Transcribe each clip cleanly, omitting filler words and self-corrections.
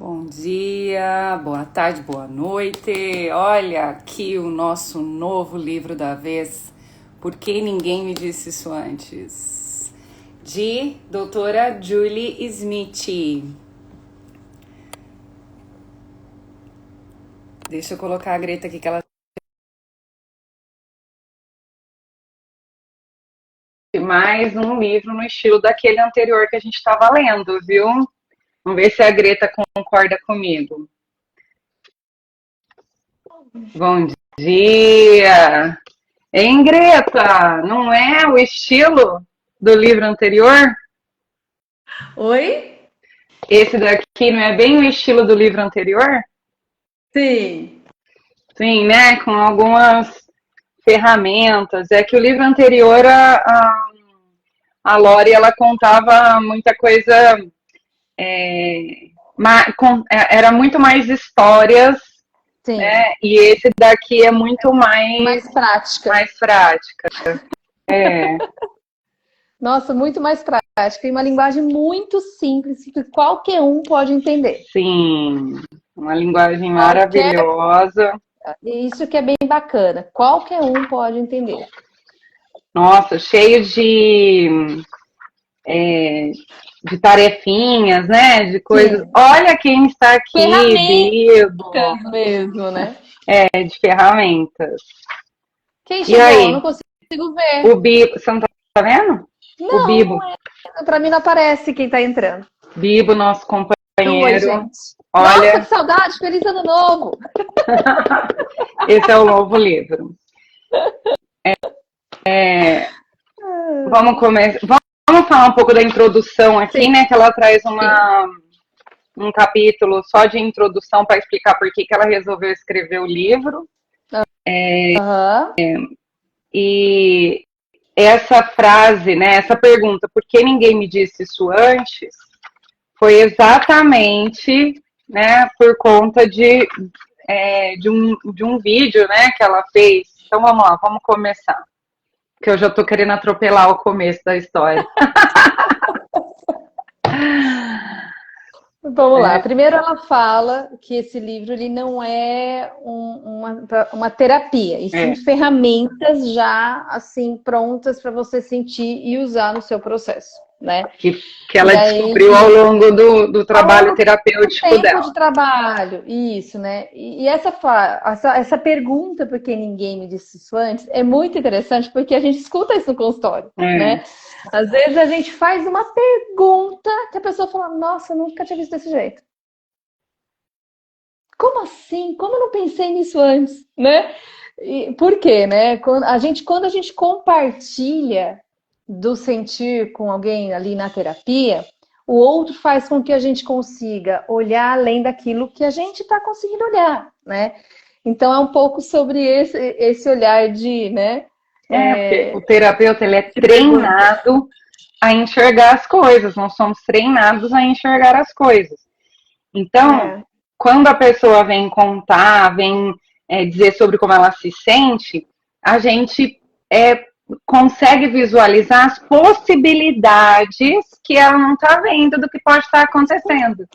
Bom dia, boa tarde, boa noite. Olha aqui o nosso novo livro da vez. Por que ninguém me disse isso antes? De doutora Julie Smith. Deixa eu colocar a Greta aqui que ela mais um livro no estilo daquele anterior que a gente estava lendo, viu? Vamos ver se a Greta concorda comigo. Bom dia! Hein, Greta? Não é o estilo do livro anterior? Oi? Esse daqui não é bem o estilo do livro anterior? Sim. Sim, né? Com algumas ferramentas. É que o livro anterior, a Lori, ela contava muita coisa, era muito mais histórias, Sim. né? E esse daqui é muito Mais prática. mais prática. É, Nossa, muito mais prática. E uma linguagem muito simples que qualquer um pode entender. sim, uma linguagem Qualquer. maravilhosa. Isso que é bem bacana. Qualquer um pode entender. Nossa, cheio de tarefinhas, né? De coisas. Sim. Olha quem está aqui, Bibo. Ferramentas mesmo, né? É, de ferramentas. Quem E chegou? Eu não aí? consigo O ver. Bibo, você não tá vendo? O Não, Bibo. não é. Pra mim não aparece quem tá entrando. Bibo, nosso Oi, companheiro. gente. Nossa, que Olha, saudade! Feliz ano novo! esse é o novo livro. Vamos começar. Vamos falar um pouco da introdução aqui, Sim, né? Que ela traz sim. um capítulo só de introdução para explicar por que ela resolveu escrever o livro. Aham. E essa frase, né? Essa pergunta, por que ninguém me disse isso antes? Foi exatamente, né? Por conta de um vídeo, né? Que ela fez. Então vamos lá, vamos começar. Que eu já tô querendo atropelar o começo da história. Vamos lá. Primeiro ela fala que esse livro ele não é uma terapia, e sim É, ferramentas já assim prontas para você sentir e usar no seu processo, né? que ela E aí descobriu ao longo do ao trabalho longo do terapêutico tempo dela. de trabalho, isso, né? E essa pergunta, por que ninguém me disse isso antes, é muito interessante porque a gente escuta isso no consultório, É, né? Às vezes a gente faz uma pergunta que a pessoa fala, nossa, eu nunca tinha visto desse jeito. Como assim? Como eu não pensei nisso antes, né? E por quê, né? Quando a gente compartilha do sentir com alguém ali na terapia, o outro faz com que a gente consiga olhar além daquilo que a gente está conseguindo olhar, né? Então é um pouco sobre esse olhar de, né? porque o É, terapeuta ele é de pergunta. treinado a enxergar as coisas, nós somos treinados a enxergar as coisas. Então, É, quando a pessoa vem contar, vem dizer sobre como ela se sente, a gente consegue visualizar as possibilidades que ela não está vendo do que pode estar acontecendo.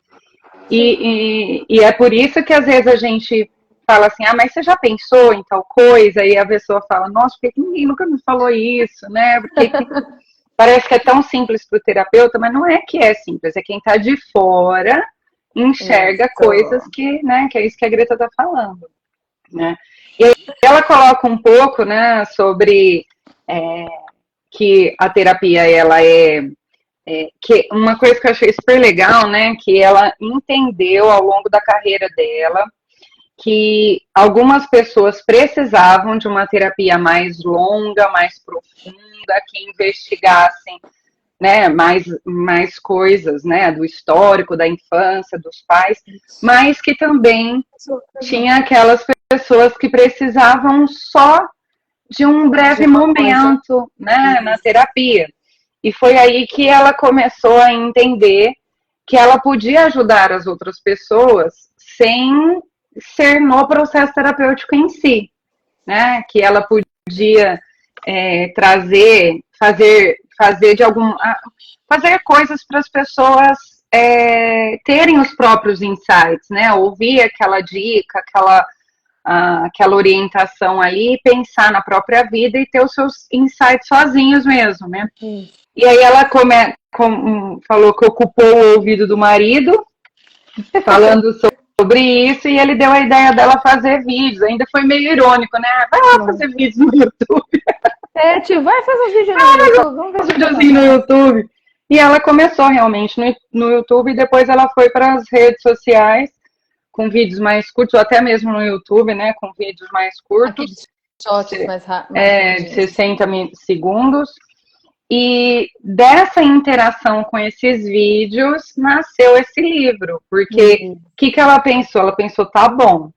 sim. E é por isso que às vezes a gente fala assim, ah, mas você já pensou em tal coisa? E a pessoa fala, nossa, por que ninguém nunca me falou isso, né? Porque parece que é tão simples para o terapeuta, mas não é que é simples, é quem está de fora enxerga coisas Isso. que, né, que é isso que a Greta está falando, né? E aí ela coloca um pouco, né, sobre que a terapia ela que uma coisa que eu achei super legal, né, que ela entendeu ao longo da carreira dela que algumas pessoas precisavam de uma terapia mais longa, mais profunda, que investigassem, né, mais coisas, né, do histórico, da infância, dos pais, mas que também tinha aquelas pessoas que precisavam só de um De breve uma coisa. momento, né, na Isso. terapia. E foi aí que ela começou a entender que ela podia ajudar as outras pessoas sem ser no processo terapêutico em si, né? Que ela podia fazer de algum, fazer coisas para as pessoas terem os próprios insights, né? Ouvir aquela dica, aquela orientação ali, e pensar na própria vida e ter os seus insights sozinhos mesmo, né? E aí ela falou que ocupou o ouvido do marido, falando sobre isso, e ele deu a ideia dela fazer vídeos. Ainda foi meio irônico, né? Vai lá fazer vídeos no YouTube. Tio, vai fazer os vídeos no YouTube. Vamos ver um videozinho no YouTube. E ela começou realmente no YouTube, e depois ela foi para as redes sociais com vídeos mais curtos, ou até mesmo no YouTube, né? Com vídeos mais curtos. Shots mais rápidos. De 60 segundos. E dessa interação com esses vídeos nasceu esse livro, porque o que ela pensou? Ela pensou, tá bom,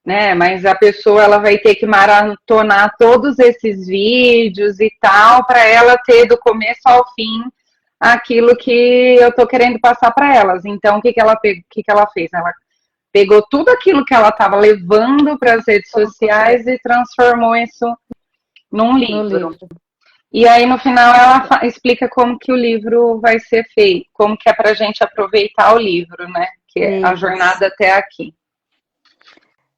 né? Mas a pessoa ela vai ter que maratonar todos esses vídeos e tal, para ela ter do começo ao fim aquilo que eu tô querendo passar para elas. Então, o que ela fez? Ela pegou tudo aquilo que ela estava levando para as redes sociais e transformou isso num livro. E aí, no final, ela explica como que o livro vai ser feito, como que é pra gente aproveitar o livro, né? Que é a jornada até aqui.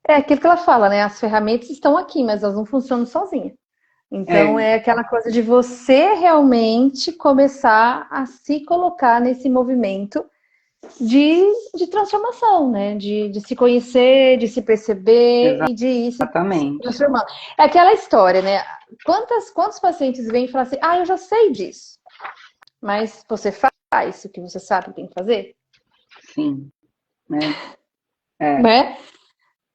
É aquilo que ela fala, né? As ferramentas estão aqui, mas elas não funcionam sozinhas. Então, é aquela coisa de você realmente começar a se colocar nesse movimento de transformação, né? De se conhecer, de se perceber e de ir se transformando. É aquela história, né? Quantos pacientes vêm e falam assim, eu já sei disso. Mas você faz o que você sabe que tem que fazer? Sim. Né?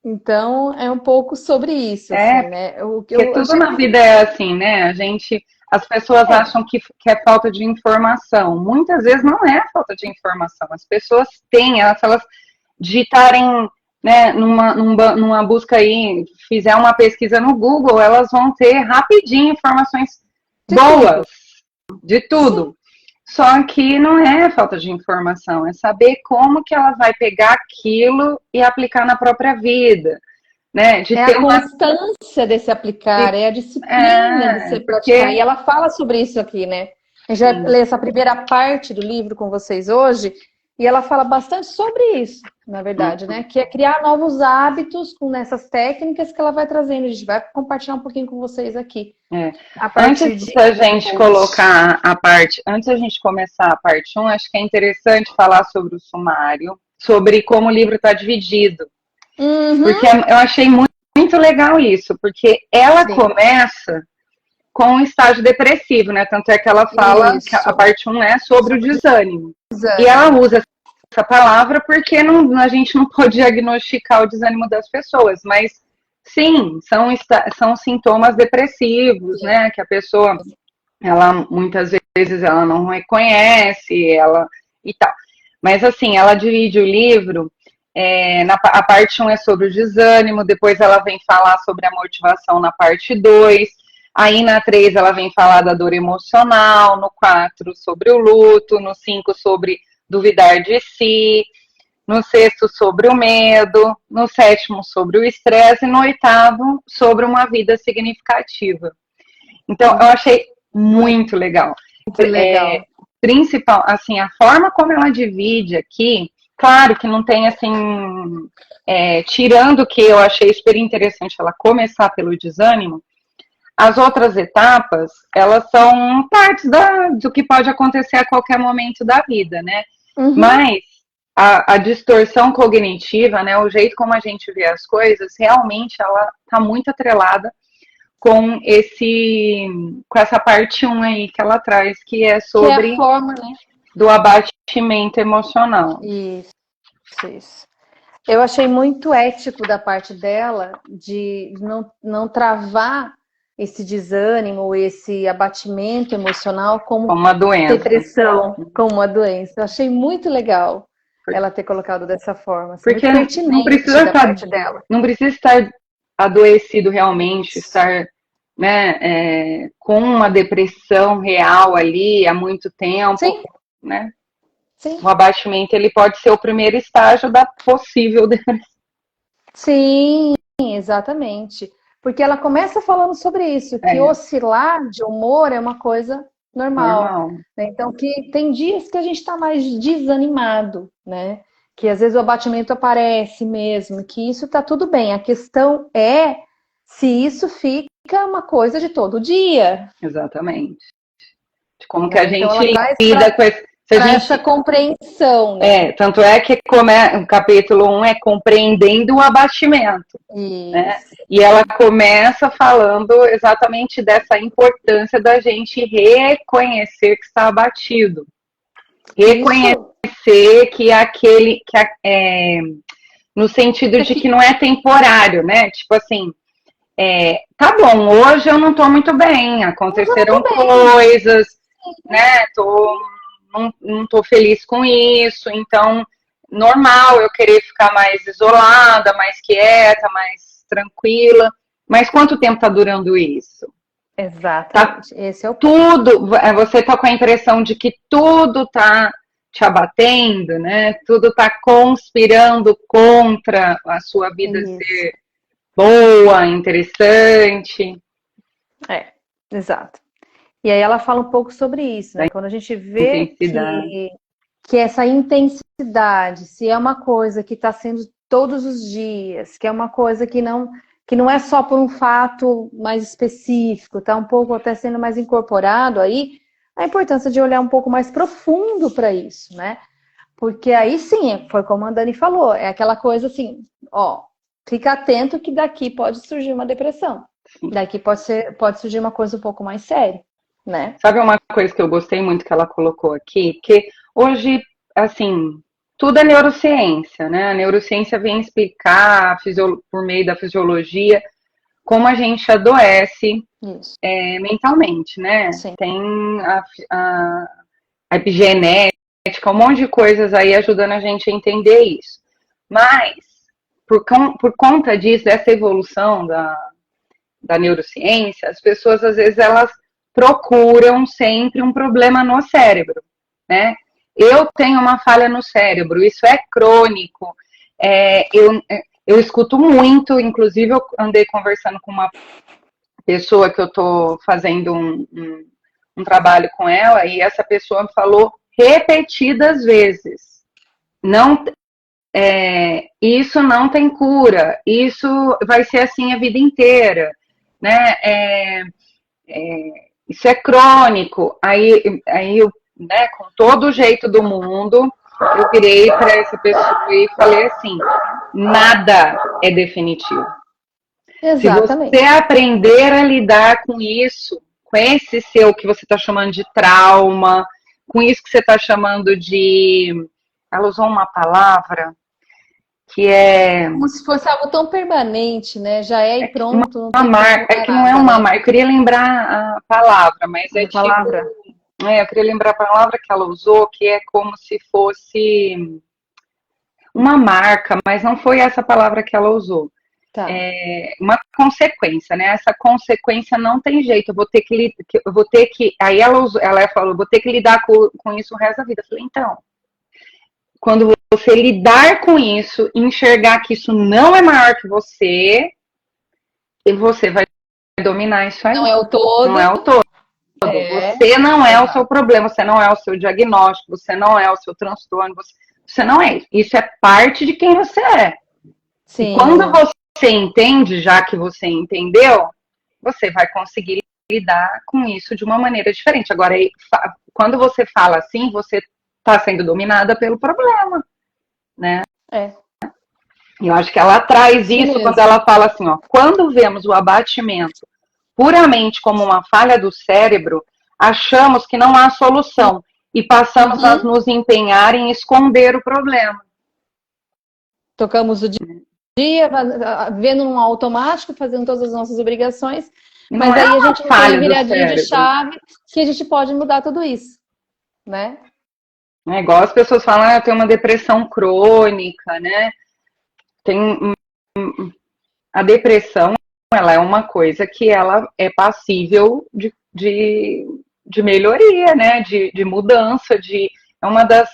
Então, é um pouco sobre isso, assim, né? Porque tudo na vida é assim, né? As pessoas acham que é falta de informação. Muitas vezes não é falta de informação. As pessoas têm, se elas digitarem, né, numa busca aí, fizer uma pesquisa no Google, elas vão ter rapidinho informações boas de tudo. Só que não é falta de informação, é saber como que ela vai pegar aquilo e aplicar na própria vida. Né? A constância desse aplicar, é a disciplina de se praticar. E ela fala sobre isso aqui, né? A gente vai ler essa primeira parte do livro com vocês hoje, e ela fala bastante sobre isso, na verdade, né? Que é criar novos hábitos com essas técnicas que ela vai trazendo. A gente vai compartilhar um pouquinho com vocês aqui. Antes da gente começar a parte 1, acho que é interessante falar sobre o sumário, sobre como o livro está dividido. Porque eu achei muito legal isso, porque ela começa com o estágio depressivo, né? Tanto é que ela fala que a parte 1 é sobre o desânimo. E ela usa essa palavra porque a gente não pode diagnosticar o desânimo das pessoas, mas sim, são sintomas depressivos, né? Que a pessoa, ela muitas vezes ela não reconhece, e tal. Mas assim, ela divide o livro. A parte 1 é sobre o desânimo, depois ela vem falar sobre a motivação na parte 2, aí na 3 ela vem falar da dor emocional, no 4 sobre o luto, no 5 sobre duvidar de si, no 6º sobre o medo, no 7º sobre o estresse e no 8º sobre uma vida significativa. Então, eu achei muito legal. Muito legal. Principal, assim, a forma como ela divide aqui. Claro que não tem, assim, tirando que eu achei super interessante ela começar pelo desânimo, as outras etapas, elas são partes do que pode acontecer a qualquer momento da vida, né? Mas a distorção cognitiva, né, o jeito como a gente vê as coisas, realmente ela está muito atrelada com essa parte 1 aí que ela traz, que é sobre... Que é a forma, né? Do abatimento emocional. Isso. Eu achei muito ético da parte dela de não travar esse desânimo, esse abatimento emocional como uma doença. Depressão, como uma doença. Eu achei muito legal ela ter colocado dessa forma. Assim, porque não precisa da parte dela. Não precisa estar adoecido realmente, estar, né, com uma depressão real ali há muito tempo. Sim. Né? Sim. O abatimento ele pode ser o primeiro estágio da possível depressão. Sim, exatamente. Porque ela começa falando sobre isso, que oscilar de humor é uma coisa normal. Normal. Né? Então, que tem dias que a gente está mais desanimado, né? Que às vezes o abatimento aparece mesmo, que isso tá tudo bem. A questão é se isso fica uma coisa de todo dia. Exatamente. De como que a Né? Então ela gente traz lida com esse... Se a para gente... essa compreensão, né? tanto é que o capítulo 1 é compreendendo o abatimento. Né? Isso. E ela começa falando exatamente dessa importância da gente reconhecer que está abatido. Reconhecer que aquele... no sentido de que não é temporário, né? Tipo assim, tá bom, hoje eu não tô muito bem, aconteceram coisas, né? Não tô feliz com isso, então normal eu querer ficar mais isolada, mais quieta, mais tranquila. Mas quanto tempo tá durando isso? Exatamente. Esse é o Tudo, você tá com a impressão de que tudo tá te abatendo, né? Tudo tá conspirando contra a sua vida ser boa, interessante. Exato. E aí ela fala um pouco sobre isso, né? Quando a gente vê que essa intensidade, se é uma coisa que está sendo todos os dias, que é uma coisa que não é só por um fato mais específico, está um pouco até sendo mais incorporado aí, a importância de olhar um pouco mais profundo para isso, né? Porque aí sim, foi como a Dani falou, é aquela coisa assim, ó, fica atento que daqui pode surgir uma depressão. Daqui pode surgir uma coisa um pouco mais séria, né? Sabe uma coisa que eu gostei muito que ela colocou aqui? Que hoje, assim, tudo é neurociência, né? A neurociência vem explicar por meio da fisiologia como a gente adoece mentalmente, né? Sim. Tem a epigenética, um monte de coisas aí ajudando a gente a entender isso. Mas, por conta disso, dessa evolução da neurociência, as pessoas, às vezes, elas procuram sempre um problema no cérebro, né? Eu tenho uma falha no cérebro, isso é crônico. Eu escuto muito, inclusive eu andei conversando com uma pessoa que eu estou fazendo um trabalho com ela, e essa pessoa me falou repetidas vezes, isso não tem cura, isso vai ser assim a vida inteira, né? Isso é crônico. Aí eu, né, com todo o jeito do mundo, eu virei para essa pessoa e falei assim: nada é definitivo. Exatamente. Se você aprender a lidar com isso, com esse seu que você está chamando de trauma, com isso que você está chamando de... Ela usou uma palavra que é... Como se fosse algo tão permanente, né? Já é e pronto, não tem marca, como que não é nada, uma né? marca. Eu queria lembrar a palavra, mas é tipo... eu queria lembrar a palavra que ela usou, que é como se fosse uma marca, mas não foi essa palavra que ela usou. Tá. Uma consequência, né? Essa consequência não tem jeito, eu vou ter que aí ela falou, vou ter que lidar com isso o resto da vida. Eu falei, então, quando você lidar com isso, enxergar que isso não é maior que você vai dominar isso aí. Não é o todo. Não é o todo. Você não é o seu problema, você não é o seu diagnóstico, você não é o seu transtorno, você não é isso. Isso é parte de quem você é. Sim. E quando você entende, já que você entendeu, você vai conseguir lidar com isso de uma maneira diferente. Agora, quando você fala assim, você está sendo dominada pelo problema, né? E eu acho que ela traz isso quando ela fala assim, ó, quando vemos o abatimento puramente como uma falha do cérebro, achamos que não há solução e passamos a nos empenhar em esconder o problema. Tocamos o dia, vendo num automático, fazendo todas as nossas obrigações, mas aí a gente tem uma viradinha de chave que a gente pode mudar tudo isso, né? É igual as pessoas falam, eu tenho uma depressão crônica, né? A depressão, ela é uma coisa que ela é passível de melhoria, né? De mudança, é uma das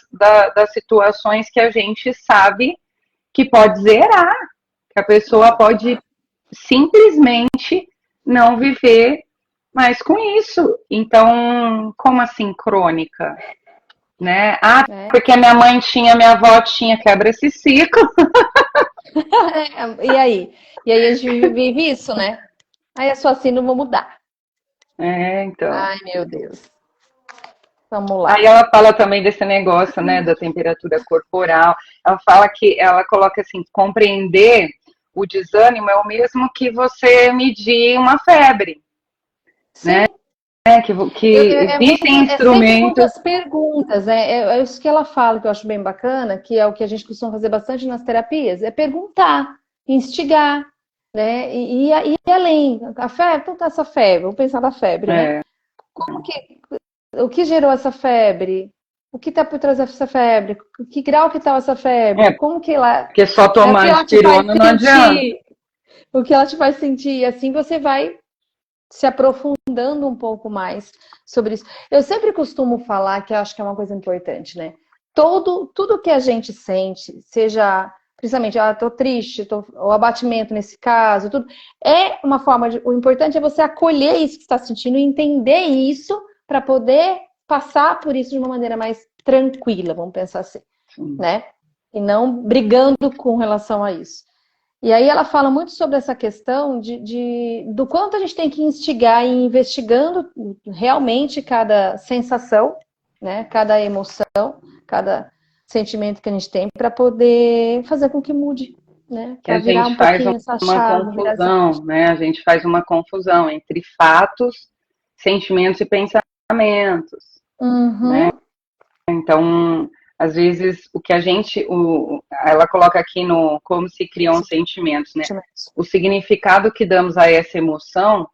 situações que a gente sabe que pode zerar, que a pessoa pode simplesmente não viver mas com isso. Então, como assim crônica? Né? Ah, porque minha mãe tinha, minha avó tinha, quebra esse ciclo. E aí? E aí a gente vive isso, né? Aí é só assim, não vou mudar. Então. Ai, meu Deus. Vamos lá. Aí ela fala também desse negócio, né, da temperatura corporal. Ela fala que, ela coloca assim, compreender o desânimo é o mesmo que você medir uma febre, né? Sim. Que existem É sempre instrumentos. muitas perguntas, né? É isso que ela fala, que eu acho bem bacana, que é o que a gente costuma fazer bastante nas terapias, é perguntar, instigar, né? E além, a febre, então tá essa febre, vamos pensar na febre, né? O que gerou essa febre? O que está por trás dessa febre? Que grau que está essa febre? Como que ela... Porque só É o tomar que ela te faz aspirona não adianta. sentir? O que ela te faz sentir? E assim você vai se aprofundando um pouco mais sobre isso. Eu sempre costumo falar que eu acho que é uma coisa importante, né? Tudo que a gente sente, seja principalmente, tô triste, o abatimento nesse caso, tudo, é uma forma de. O importante é você acolher isso que está sentindo e entender isso para poder passar por isso de uma maneira mais tranquila, vamos pensar assim, né? E não brigando com relação a isso. E aí ela fala muito sobre essa questão do quanto a gente tem que instigar e ir investigando realmente cada sensação, né? Cada emoção, cada sentimento que a gente tem para poder fazer com que mude, né? Que a Para virar gente um faz pouquinho essa uma chave, virar essa... confusão, né? A gente faz uma confusão entre fatos, sentimentos e pensamentos, né? Então, às vezes, o que a gente, ela coloca aqui no como se criam os sentimentos, né? O significado que damos a essa emoção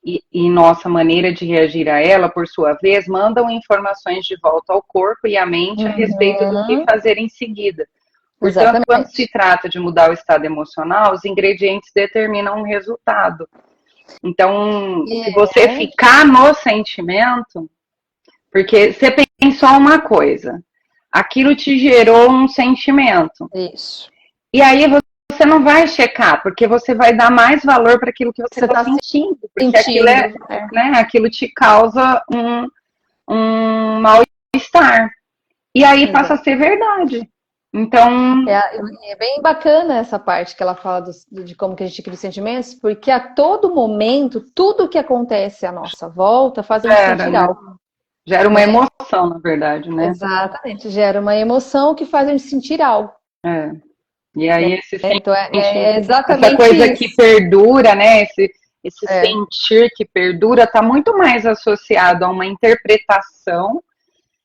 e nossa maneira de reagir a ela, por sua vez, mandam informações de volta ao corpo e à mente a respeito do que fazer em seguida. Portanto, quando se trata de mudar o estado emocional, os ingredientes determinam um resultado. Então, se você ficar no sentimento, porque você pensou uma coisa, aquilo te gerou um sentimento. Isso. E aí você não vai checar, porque você vai dar mais valor para aquilo que você está sentindo. Porque aquilo te causa um mal-estar. E aí passa a ser verdade. Então. É bem bacana essa parte que ela fala de como que a gente cria os sentimentos, porque a todo momento, tudo que acontece à nossa volta faz a gente sentir algo. Gera uma emoção, na verdade, né? Exatamente, gera uma emoção que faz a gente sentir algo. E aí esse então exatamente essa coisa isso. que perdura, né? Esse sentir que perdura está muito mais associado a uma interpretação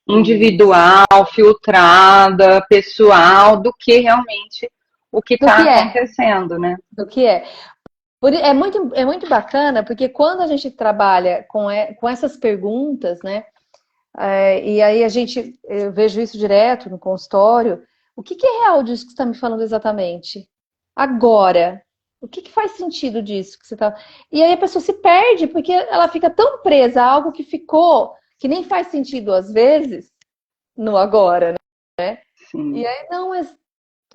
individual, filtrada, pessoal, do que realmente o que está acontecendo, né? Do que é. É muito bacana, porque quando a gente trabalha com essas perguntas, né? E aí eu vejo isso direto no consultório. O que é real disso que você está me falando exatamente? Agora, o que faz sentido disso que você está... E aí a pessoa se perde, porque ela fica tão presa a algo que ficou, que nem faz sentido às vezes, no agora, né? Sim. E aí, não, mas,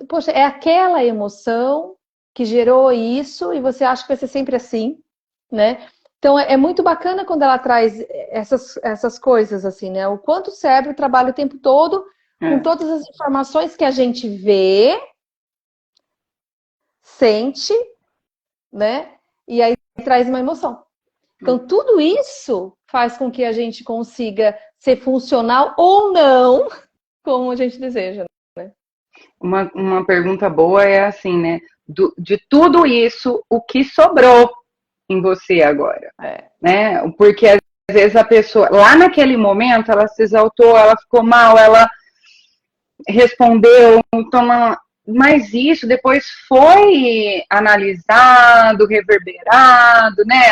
poxa, é aquela emoção que gerou isso e você acha que vai ser sempre assim, né? Então, é muito bacana quando ela traz essas coisas, assim, né? O quanto o cérebro trabalha o tempo todo com todas as informações que a gente vê, sente, né? E aí traz uma emoção. Então, tudo isso faz com que a gente consiga ser funcional ou não, como a gente deseja, né? Uma pergunta boa é assim, né? De tudo isso, o que sobrou em você agora? Né? Porque às vezes a pessoa, lá naquele momento, ela se exaltou, ela ficou mal, ela respondeu, mas isso depois foi analisado, reverberado, né?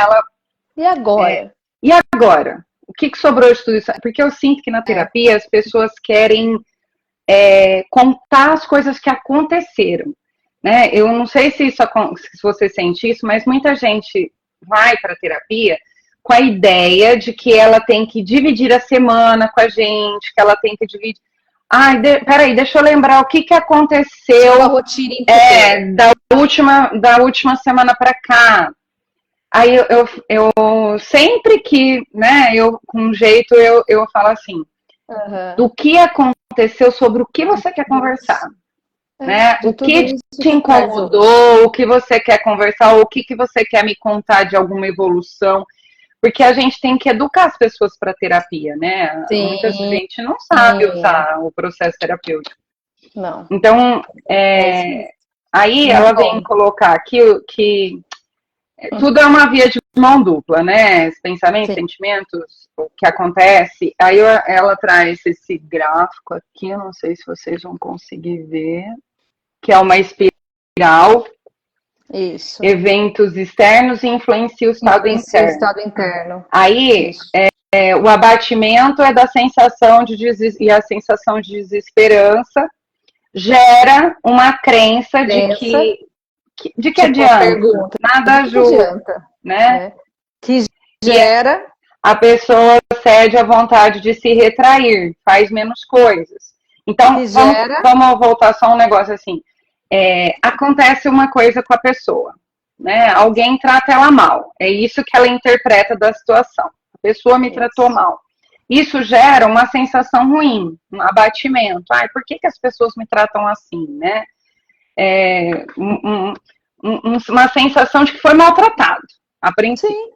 E agora? E agora? O que sobrou de tudo isso? Porque eu sinto que na terapia as pessoas querem contar as coisas que aconteceram, né? Eu não sei se você sente isso, mas muita gente vai para a terapia com a ideia de que ela tem que dividir a semana com a gente, que ela tem que dividir. Peraí, deixa eu lembrar o que aconteceu da rotina inteira. Da última semana para cá. Aí eu sempre que, né, eu com um jeito eu falo assim, do que aconteceu, sobre o que você quer conversar, né? De O tudo que isso te que traz hoje. incomodou, o que você quer conversar, o que você quer me contar de alguma evolução, porque a gente tem que educar as pessoas para terapia, né? Muita Sim, gente não sabe usar o processo terapêutico. não, Então, é isso mesmo. aí Muito ela vem bom. colocar aqui que tudo é uma via de mão dupla, né? Pensamentos, Sim, sentimentos, o que acontece. Aí ela traz esse gráfico aqui, eu não sei se vocês vão conseguir ver, que é uma espiral, isso. eventos externos e influencia o estado Influencia o interno. estado interno. Aí Isso. o abatimento é da sensação e a sensação de desesperança gera uma crença Crença, de que tipo a adianta, pergunta, nada de que ajuda, adianta, né? né? Que E gera, a pessoa cede à vontade de se retrair, faz menos coisas. Então, que gera, vamos voltar só um negócio assim. Acontece uma coisa com a pessoa, né? Alguém trata ela mal. É isso que ela interpreta da situação. A pessoa me tratou isso. mal. Isso gera uma sensação ruim, um abatimento. Ai, por que as pessoas me tratam assim, né? Uma sensação de que foi maltratado, a princípio. Sim.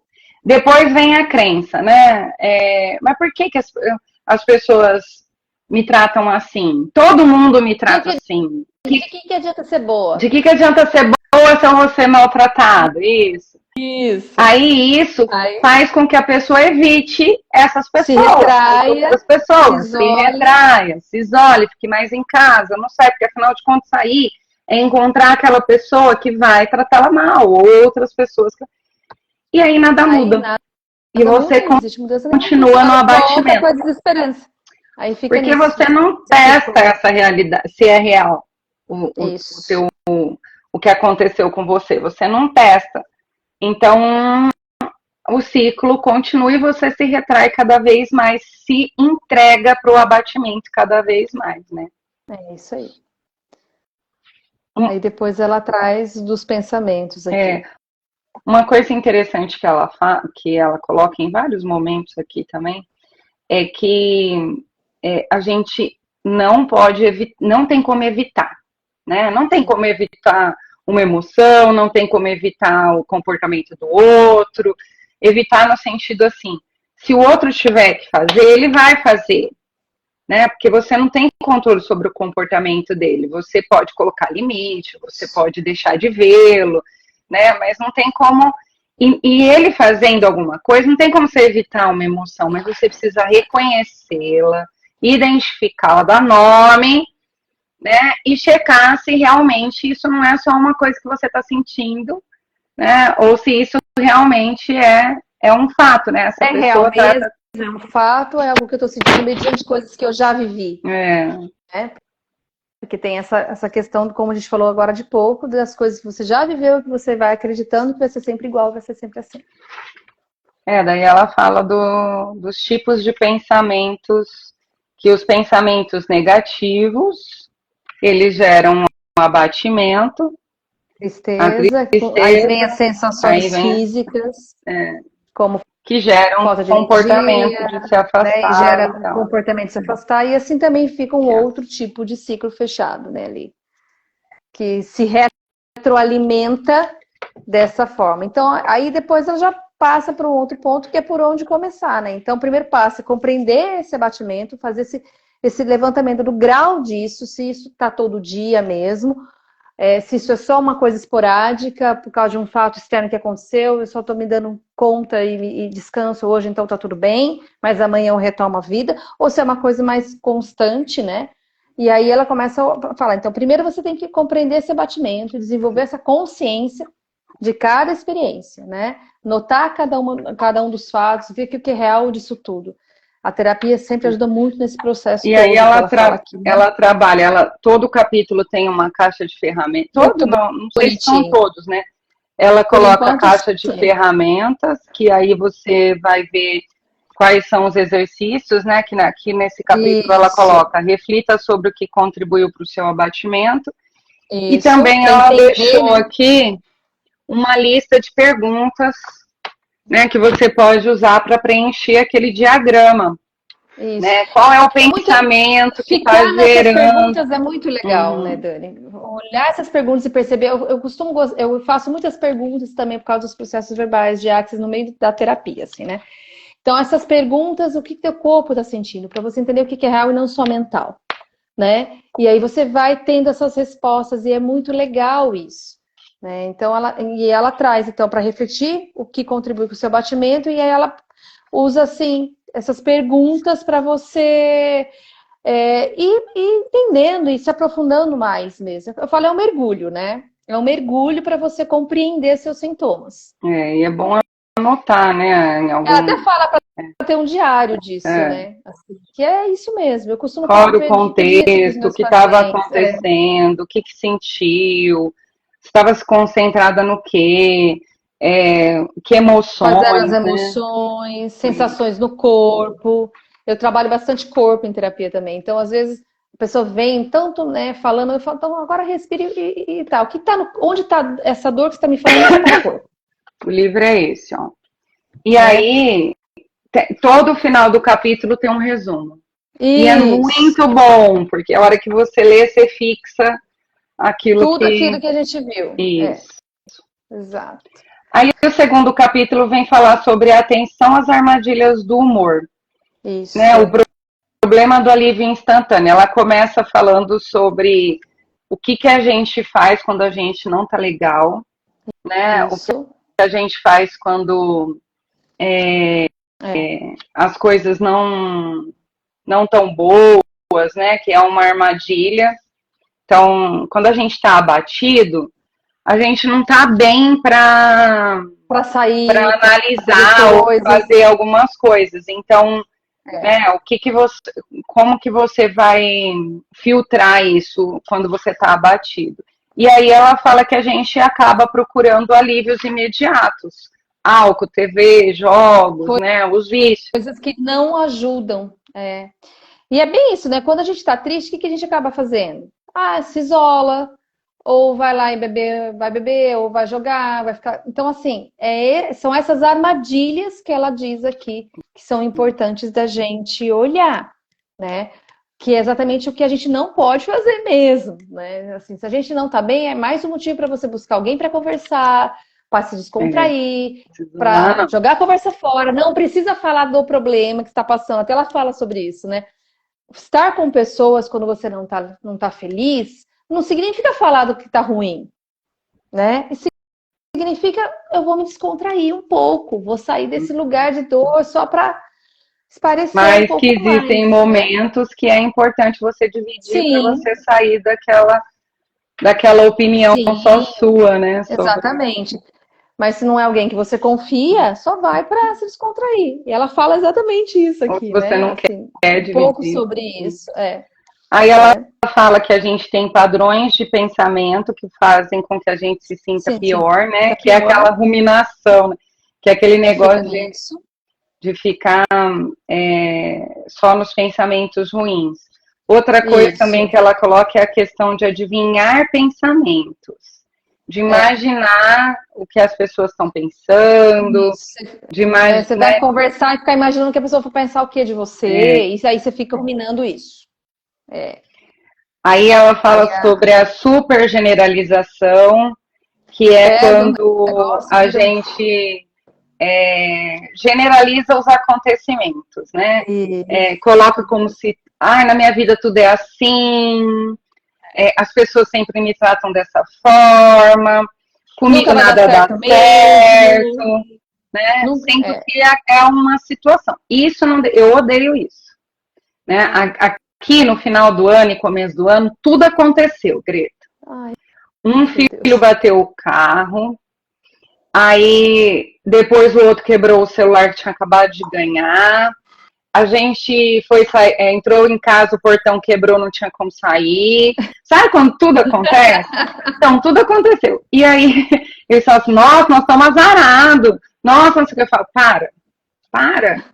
Depois vem a crença, né? Mas por que as pessoas me tratam assim? Todo mundo me trata assim. De que adianta ser boa? De que adianta ser boa se eu vou ser maltratado? Isso. Isso. Aí isso Aí faz com que a pessoa evite essas se pessoas, as retraia, outras se pessoas, se isole. retraia, se isole, fique mais em casa, não sai, porque afinal de contas sair é encontrar aquela pessoa que vai tratá-la mal, ou outras pessoas. E aí nada Aí muda. E nada você muda, não existe mudança nenhuma, porque continua no ela volta com abatimento. a desesperança. Aí fica Porque nisso. você não testa Círculo. essa realidade, se é real Isso. o que aconteceu com você. Você não testa. Então, o ciclo continua e você se retrai cada vez mais, se entrega para o abatimento cada vez mais, né? É isso aí. Aí depois ela traz dos pensamentos É, aqui. uma coisa interessante que ela coloca em vários momentos aqui também é que a gente não tem como evitar, né? Não tem Sim. como evitar uma emoção, não tem como evitar o comportamento do outro. Evitar no sentido assim, se o outro tiver que fazer, ele vai fazer, né? Porque você não tem controle sobre o comportamento dele. Você pode colocar limite, você pode deixar de vê-lo, né? Mas não tem como. E ele fazendo alguma coisa, não tem como você evitar uma emoção, mas você precisa reconhecê-la, identificá-la, dar nome, né? E checar se realmente isso não é só uma coisa que você está sentindo, né? Ou se isso realmente é um fato, né? Essa É real pessoa mesmo, trata. é um fato, é algo que eu estou sentindo mediante coisas que eu já vivi, É, né? Porque tem essa questão, como a gente falou agora de pouco, das coisas que você já viveu, que você vai acreditando que vai ser sempre igual, vai ser sempre assim. daí ela fala dos tipos de pensamentos, que os pensamentos negativos, eles geram um abatimento, a Tristeza, aí vem as tristeza, aí sensações vem físicas, como que geram um falta de comportamento energia, de se né? E afastar gera e um tal. comportamento de se afastar, e assim também fica um Que é, outro tipo de ciclo fechado, né, ali, que se retroalimenta dessa forma. Então, aí depois ela já passa para um outro ponto, que é por onde começar, né? Então, o primeiro passo é compreender esse abatimento, fazer esse levantamento do grau disso, se isso está todo dia mesmo, se isso é só uma coisa esporádica, por causa de um fato externo que aconteceu, eu só estou me dando conta e descanso hoje, então tá tudo bem, mas amanhã eu retomo a vida, ou se é uma coisa mais constante, né? E aí ela começa a falar, então primeiro você tem que compreender esse abatimento, desenvolver essa consciência de cada experiência, né? Notar cada um dos fatos, ver o que é real disso tudo. A terapia sempre ajuda muito nesse processo e aí todo que ela fala aqui, né? ela trabalha, todo capítulo tem uma caixa de ferramentas, todo Muito não sei se são bonitinho. todos, né? Ela Por coloca a enquanto, caixa de sim. ferramentas, que aí você vai ver quais são os exercícios, né? Que aqui nesse capítulo ela Isso, coloca, reflita sobre o que contribuiu para o seu abatimento. E isso, também para ela entender, deixou né? aqui uma lista de perguntas né, que você pode usar para preencher aquele diagrama. Isso. Né? Qual é o pensamento que está Ficar nessas gerando? perguntas é muito legal, né, Dani? Olhar essas perguntas e perceber. Eu faço muitas perguntas também por causa dos processos verbais de Access no meio da terapia, assim, né? Então, essas perguntas, o que teu corpo está sentindo, para você entender o que é real e não só mental, né? E aí você vai tendo essas respostas e é muito legal isso, né? Então, ela traz, então, para refletir o que contribui para o seu batimento e aí ela usa, assim, essas perguntas para você ir entendendo e se aprofundando mais mesmo. Eu falo, é um mergulho, né? É um mergulho para você compreender seus sintomas. E é bom anotar, né? Em algum... Ela até fala para ter um diário disso, né? Assim, que é isso mesmo. Eu costumo Qual o pedir isso para os contexto, o meus que estava pacientes. acontecendo, o que sentiu, estava se concentrada no quê, que emoções. Quais eram as né? emoções, sensações no corpo. Eu trabalho bastante corpo em terapia também. Então, às vezes, a pessoa vem tanto, né, falando, eu falo, então agora respire e tal. Onde está essa dor que você está me falando que está no corpo? O livro é esse, ó. E aí, todo o final do capítulo tem um resumo. E é muito bom, porque a hora que você lê, você fixa tudo aquilo que a gente viu. Isso. Exato. Aí o segundo capítulo vem falar sobre a atenção às armadilhas do humor. Isso. Né? O problema do alívio instantâneo. Ela começa falando sobre o que a gente faz quando a gente não tá legal, né? Isso. O que a gente faz quando as coisas não tão boas, né? Que é uma armadilha. Então, quando a gente está abatido, a gente não está bem para sair, para analisar ou fazer algumas coisas. Então, né, como que você vai filtrar isso quando você está abatido? E aí ela fala que a gente acaba procurando alívios imediatos. Álcool, TV, jogos, né, os vícios. Coisas que não ajudam. E é bem isso, né? Quando a gente está triste, o que a gente acaba fazendo? Se isola, ou vai lá e vai beber, ou vai jogar, vai ficar. Então, assim, são essas armadilhas que ela diz aqui que são importantes da gente olhar, né? Que é exatamente o que a gente não pode fazer mesmo, né? Assim, se a gente não tá bem, é mais um motivo para você buscar alguém para conversar, para se descontrair, para jogar a conversa fora. Não precisa falar do problema que está passando. Até ela fala sobre isso, né? Estar com pessoas quando você não tá feliz não significa falar do que tá ruim, né? Significa eu vou me descontrair um pouco, vou sair desse lugar de dor só para esparecer um pouco mais. Mas que existem momentos que é importante você dividir para você sair daquela opinião só sua, né? Exatamente. Mas se não é alguém que você confia, só vai para se descontrair. E ela fala exatamente isso aqui, ou se você não assim, quer dividir. Um pouco sobre isso, Aí ela fala que a gente tem padrões de pensamento que fazem com que a gente se sinta pior, né? Que é aquela ruminação, né? Que é aquele negócio de ficar só nos pensamentos ruins. Outra coisa também que ela coloca é a questão de adivinhar pensamentos. De imaginar o que as pessoas estão pensando. Você vai conversar e ficar imaginando que a pessoa vai pensar o que de você. E aí você fica ruminando isso. Aí ela fala sobre a super generalização, que é quando a gente generaliza os acontecimentos, né? Coloca como se, na minha vida tudo é assim, as pessoas sempre me tratam dessa forma, comigo nada dá certo, né? Sempre que é uma situação. Isso não, eu odeio isso, né? Aqui no final do ano e começo do ano, tudo aconteceu, Greta. Um filho bateu o carro, aí depois o outro quebrou o celular que tinha acabado de ganhar. A gente entrou em casa, o portão quebrou, não tinha como sair. Sabe quando tudo acontece? Então, tudo aconteceu. E aí, eles falam assim, nossa, nós estamos azarados. Nossa, não sei o que. Eu falo, para.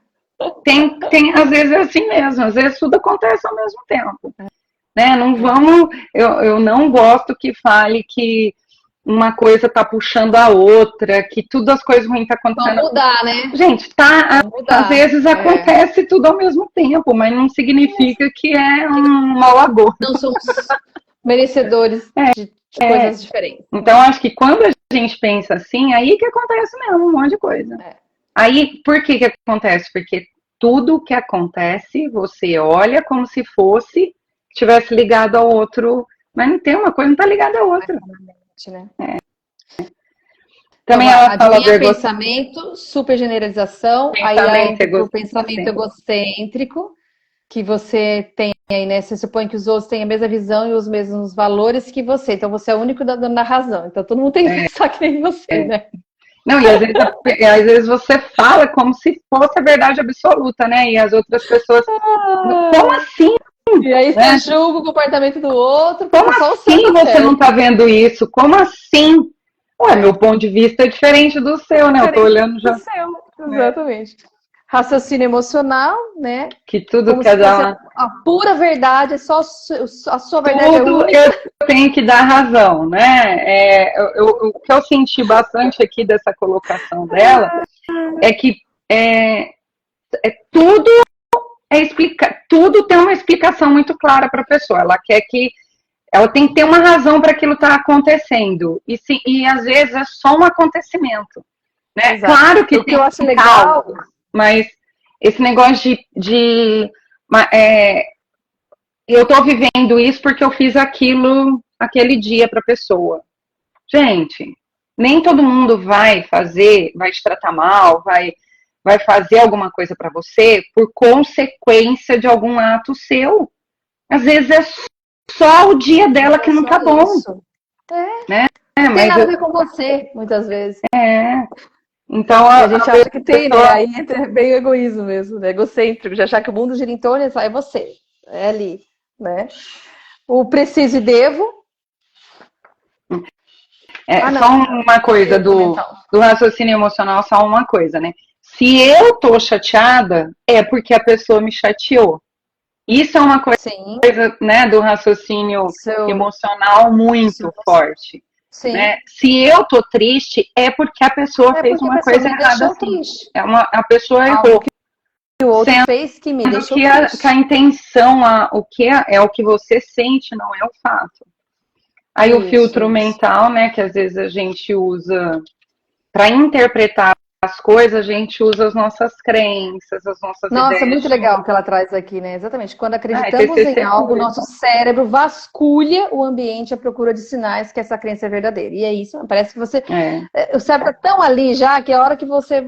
Tem, às vezes é assim mesmo, às vezes tudo acontece ao mesmo tempo. Né? Não vamos, eu não gosto que fale que uma coisa tá puxando a outra, que tudo as coisas ruins tá acontecendo. Vamos mudar, né? Gente, às vezes acontece tudo ao mesmo tempo, mas não significa que é um mau agouro. Não somos merecedores de coisas diferentes. Então, acho que quando a gente pensa assim, aí que acontece mesmo um monte de coisa. Aí, por que acontece? Porque tudo que acontece, você olha como se fosse estivesse ligado ao outro, mas não tem uma coisa, não está ligada à outra. Né? Também então, ela fala pensamento, supergeneralização, aí o pensamento egocêntrico, que você tem aí, né? Você supõe que os outros têm a mesma visão e os mesmos valores que você. Então você é o único dono da razão. Então todo mundo tem que pensar que nem você, né? Não, e às vezes você fala como se fosse a verdade absoluta, né? E as outras pessoas. Como assim? E aí você julga o comportamento do outro. Como assim você não tá vendo isso? Como assim? Ué, meu ponto de vista é diferente do seu, né? Eu tô olhando já. Do seu, exatamente. Raciocínio emocional, né? Que tudo como quer dar. A pura verdade é só a sua verdade. Tudo eu tenho que dar razão, né? O que eu senti bastante aqui dessa colocação dela é que tudo tudo tem uma explicação muito clara para a pessoa. Ela quer que ela tem que ter uma razão para aquilo estar acontecendo. E às vezes é só um acontecimento. Né? Claro que tem eu acho legal, mas esse negócio eu estou vivendo isso porque eu fiz aquilo aquele dia para a pessoa. Gente, nem todo mundo vai te tratar mal, vai fazer alguma coisa para você por consequência de algum ato seu. Às vezes é só o dia dela que não tá bom. Né? Não tem nada a ver com você, muitas vezes. Então a gente acha que tem, né? Aí entra bem o egoísmo mesmo, né? Egocêntrico, de achar que o mundo gira em torno e é você, é ali, né? O preciso e devo. Só uma coisa do raciocínio emocional, só uma coisa, né? Se eu tô chateada, é porque a pessoa me chateou. Isso é uma coisa, né, do raciocínio emocional muito forte. Né? Se eu tô triste, é porque a pessoa fez uma coisa errada. Assim. A pessoa errou. Que o outro fez que me deixou triste. Que a intenção, o que você sente, não é o fato. Aí o filtro mental, né, que às vezes a gente usa para interpretar as coisas, a gente usa as nossas crenças, as nossas ideias. Nossa, muito legal o que ela traz aqui, né? Exatamente. Quando acreditamos em algo, o nosso cérebro vasculha o ambiente à procura de sinais que essa crença é verdadeira. E é isso, parece que você... O cérebro tá tão ali já, que a hora que você...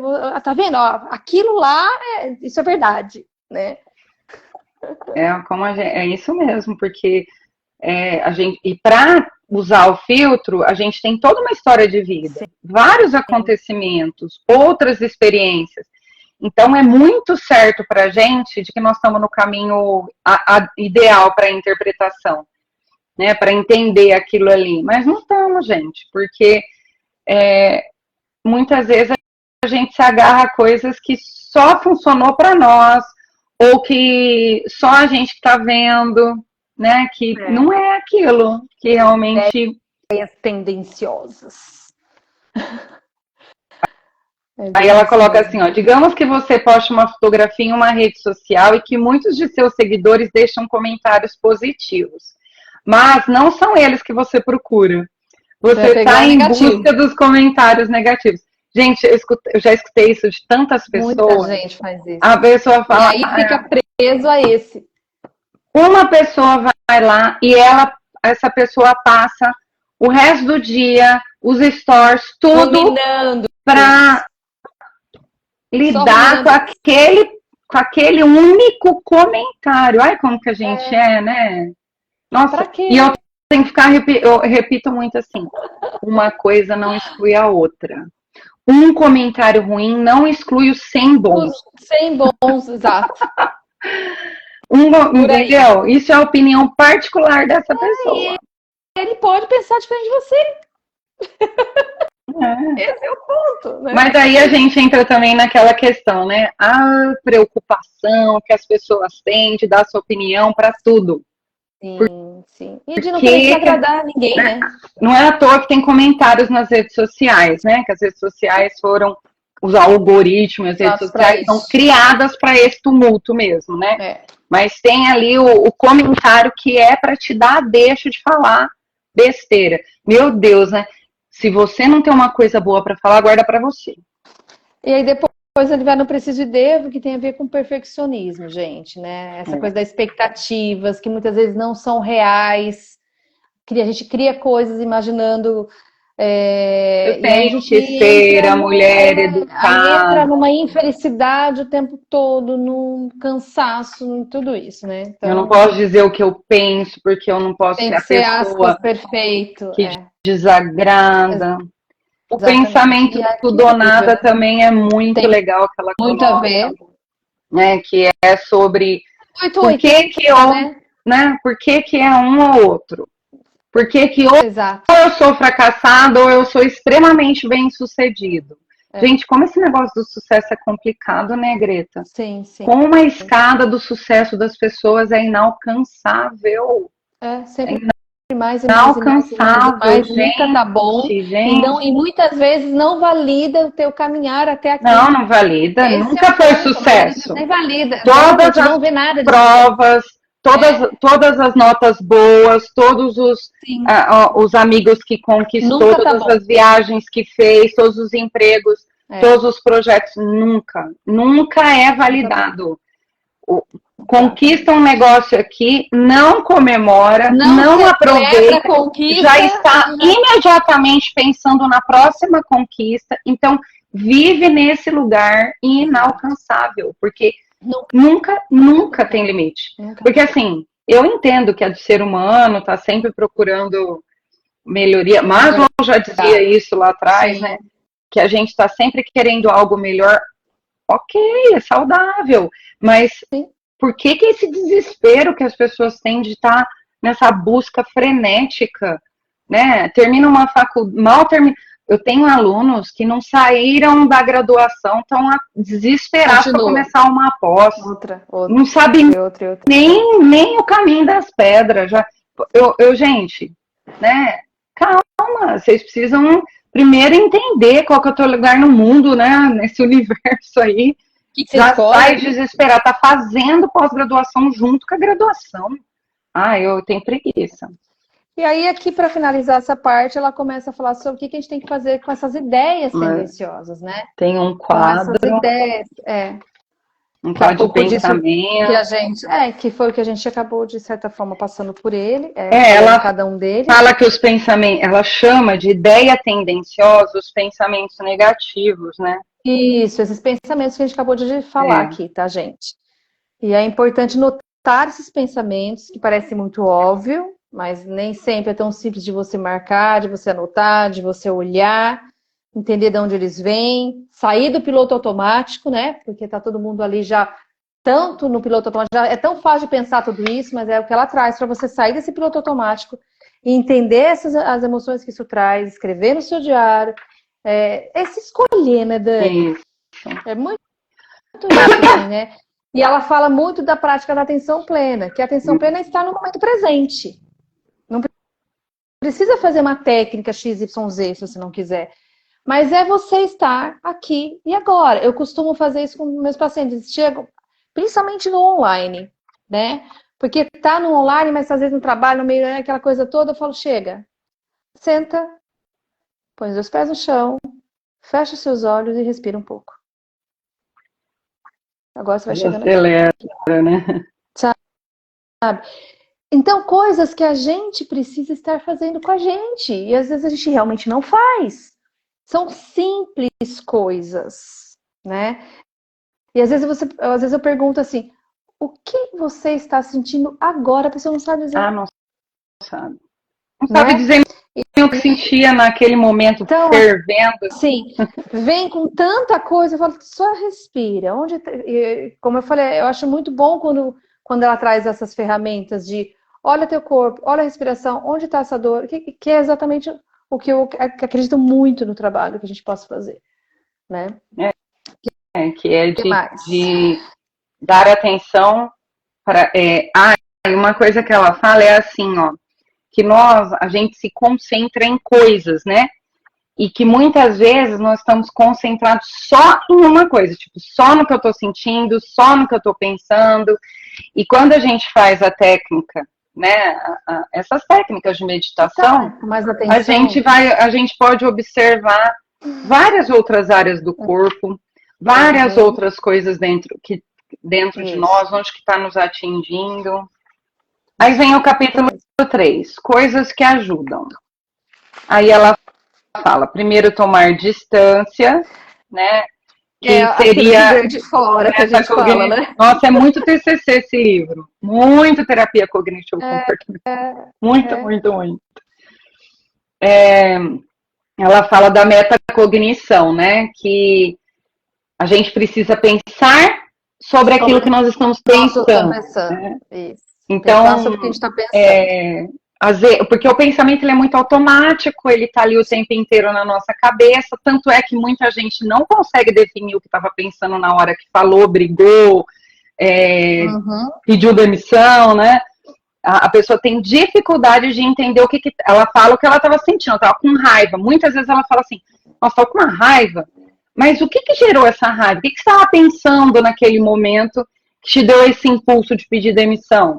Tá vendo? Ó, aquilo lá, isso é verdade, né? É isso mesmo, porque a gente... E para usar o filtro, a gente tem toda uma história de vida, vários acontecimentos, outras experiências. Então, é muito certo para a gente de que nós estamos no caminho ideal para a interpretação, né? Para entender aquilo ali. Mas não estamos, gente, porque muitas vezes a gente se agarra a coisas que só funcionou para nós, ou que só a gente está vendo, né? Que não é aquilo que realmente... Ideias tendenciosas. Aí ela coloca assim, ó, digamos que você poste uma fotografia em uma rede social e que muitos de seus seguidores deixam comentários positivos. Mas não são eles que você procura. Você está em busca dos comentários negativos. Gente, eu já escutei isso de tantas pessoas. Muita gente faz isso. A pessoa fala... E aí fica preso a esse. Uma pessoa vai lá e essa pessoa passa o resto do dia, os stories, tudo para lidar com aquele único comentário. Ai, como que a gente né? Nossa, e eu tenho que ficar, eu repito muito assim, uma coisa não exclui a outra. Um comentário ruim não exclui os 100 bons. 100 bons, exato. Entendeu? Isso é a opinião particular dessa pessoa. Ele pode pensar diferente de você. Esse é o ponto, né? Mas aí a gente entra também naquela questão, né? A preocupação que as pessoas têm de dar sua opinião para tudo. Sim, sim. E de não querer desagradar ninguém, né? Não é à toa que tem comentários nas redes sociais, né? Que as redes sociais foram, os algoritmos, as redes sociais são criadas para esse tumulto mesmo, né? É. Mas tem ali o comentário que é para te dar a deixa de falar besteira. Meu Deus, né? Se você não tem uma coisa boa para falar, guarda para você. E aí depois ele vai no preciso e devo, que tem a ver com perfeccionismo, gente, né? Essa coisa das expectativas, que muitas vezes não são reais. A gente cria coisas imaginando. Eu tenho que ser a mulher educada. Aí entra numa infelicidade o tempo todo, num cansaço, em tudo isso, né? Então, eu não posso dizer o que eu penso, porque eu não posso ser a pessoa perfeito, que desagrada. O pensamento do nada também é muito legal que ela muito coloca, a ver, né? Que é sobre por que é um ou outro. Por que ou eu sou fracassado ou eu sou extremamente bem-sucedido. Gente, como esse negócio do sucesso é complicado, né, Greta? Sim, sim. Como a escada do sucesso das pessoas é inalcançável. Sempre mais e inalcançável, mais, nunca tá bom. E muitas vezes não valida o teu caminhar até aqui. Não valida. Nunca foi sucesso. Nem valida. Todas as não vê nada provas, todas as notas boas, todos os amigos que conquistou, todas as viagens que fez, todos os empregos, todos os projetos, nunca é validado. Conquista um negócio aqui, não comemora, não aproveita, já está imediatamente pensando na próxima conquista, então vive nesse lugar inalcançável, porque nunca tem limite. Porque assim, eu entendo que a do ser humano está sempre procurando melhoria, Maslow já dizia isso lá atrás, né? Que a gente está sempre querendo algo melhor, ok, é saudável, mas por que esse desespero que as pessoas têm de estar nessa busca frenética, né? Termina uma faculdade, eu tenho alunos que não saíram da graduação, estão desesperados para começar uma pós. Não sabem nem o caminho das pedras. Gente, né? Calma, vocês precisam primeiro entender qual que é o teu lugar no mundo, né? Nesse universo aí. Já sai desesperado, tá fazendo pós-graduação junto com a graduação. Eu tenho preguiça. E aí, aqui, para finalizar essa parte, ela começa a falar sobre o que a gente tem que fazer com essas ideias tendenciosas, né? Tem um quadro. Com essas ideias, um quadro de pensamento. Que a gente, que foi o que a gente acabou, de certa forma, passando por ele. Ela cada um deles. Fala que os pensamentos, ela chama de ideia tendenciosa os pensamentos negativos, né? Isso, esses pensamentos que a gente acabou de falar aqui, tá, gente? E é importante notar esses pensamentos, que parecem muito óbvio, mas nem sempre é tão simples de você marcar, de você anotar, de você olhar, entender de onde eles vêm, sair do piloto automático, né? Porque tá todo mundo ali já tanto no piloto automático, já é tão fácil de pensar tudo isso, mas é o que ela traz para você sair desse piloto automático e entender as emoções que isso traz, escrever no seu diário. Se escolher, né, Dani? Isso. É muito isso, assim, né? E ela fala muito da prática da atenção plena, que a atenção plena é estar no momento presente. Não precisa fazer uma técnica XYZ, se você não quiser. Mas é você estar aqui e agora. Eu costumo fazer isso com meus pacientes. Chegam, principalmente no online, né? Porque tá no online, mas às vezes no trabalho, no meio, aquela coisa toda, eu falo, chega, senta, põe os pés no chão, fecha os seus olhos e respira um pouco. Agora você vai chegando aqui. Né? Sabe? Então, coisas que a gente precisa estar fazendo com a gente. E às vezes a gente realmente não faz. São simples coisas, né? E às vezes eu pergunto assim, o que você está sentindo agora? A pessoa não sabe dizer. Não sabe. Não sabe dizer o que sentia naquele momento, então, fervendo. Sim, vem com tanta coisa, eu falo, só respira. Como eu falei, eu acho muito bom quando ela traz essas ferramentas de olha teu corpo, olha a respiração, onde está essa dor, que é exatamente o que eu acredito muito no trabalho que a gente possa fazer, né? Que é de dar atenção para e uma coisa que ela fala é assim, ó, que a gente se concentra em coisas, né? E que muitas vezes nós estamos concentrados só em uma coisa, tipo, só no que eu tô sentindo, só no que eu tô pensando. E quando a gente faz a técnica, né, essas técnicas de meditação, mais atenção. a gente pode observar várias outras áreas do corpo, várias outras coisas dentro de nós, onde que está nos atingindo. Aí vem o capítulo 3, coisas que ajudam. Aí ela fala, primeiro tomar distância, né? Que seria de fora que a gente fala, né? Nossa, é muito TCC esse livro. Muito terapia cognitivo-comportamental. Muito. Ela fala da metacognição, né? Que a gente precisa pensar sobre aquilo que nós estamos pensando. Né? Isso. Então, pensar sobre o que a gente está pensando. Porque o pensamento ele é muito automático, ele está ali o tempo inteiro na nossa cabeça, tanto é que muita gente não consegue definir o que estava pensando na hora que falou, brigou, pediu demissão, né? A pessoa tem dificuldade de entender ela fala o que ela estava sentindo, ela estava com raiva. Muitas vezes ela fala assim, nossa, estou com uma raiva, mas o que gerou essa raiva? O que você estava pensando naquele momento que te deu esse impulso de pedir demissão?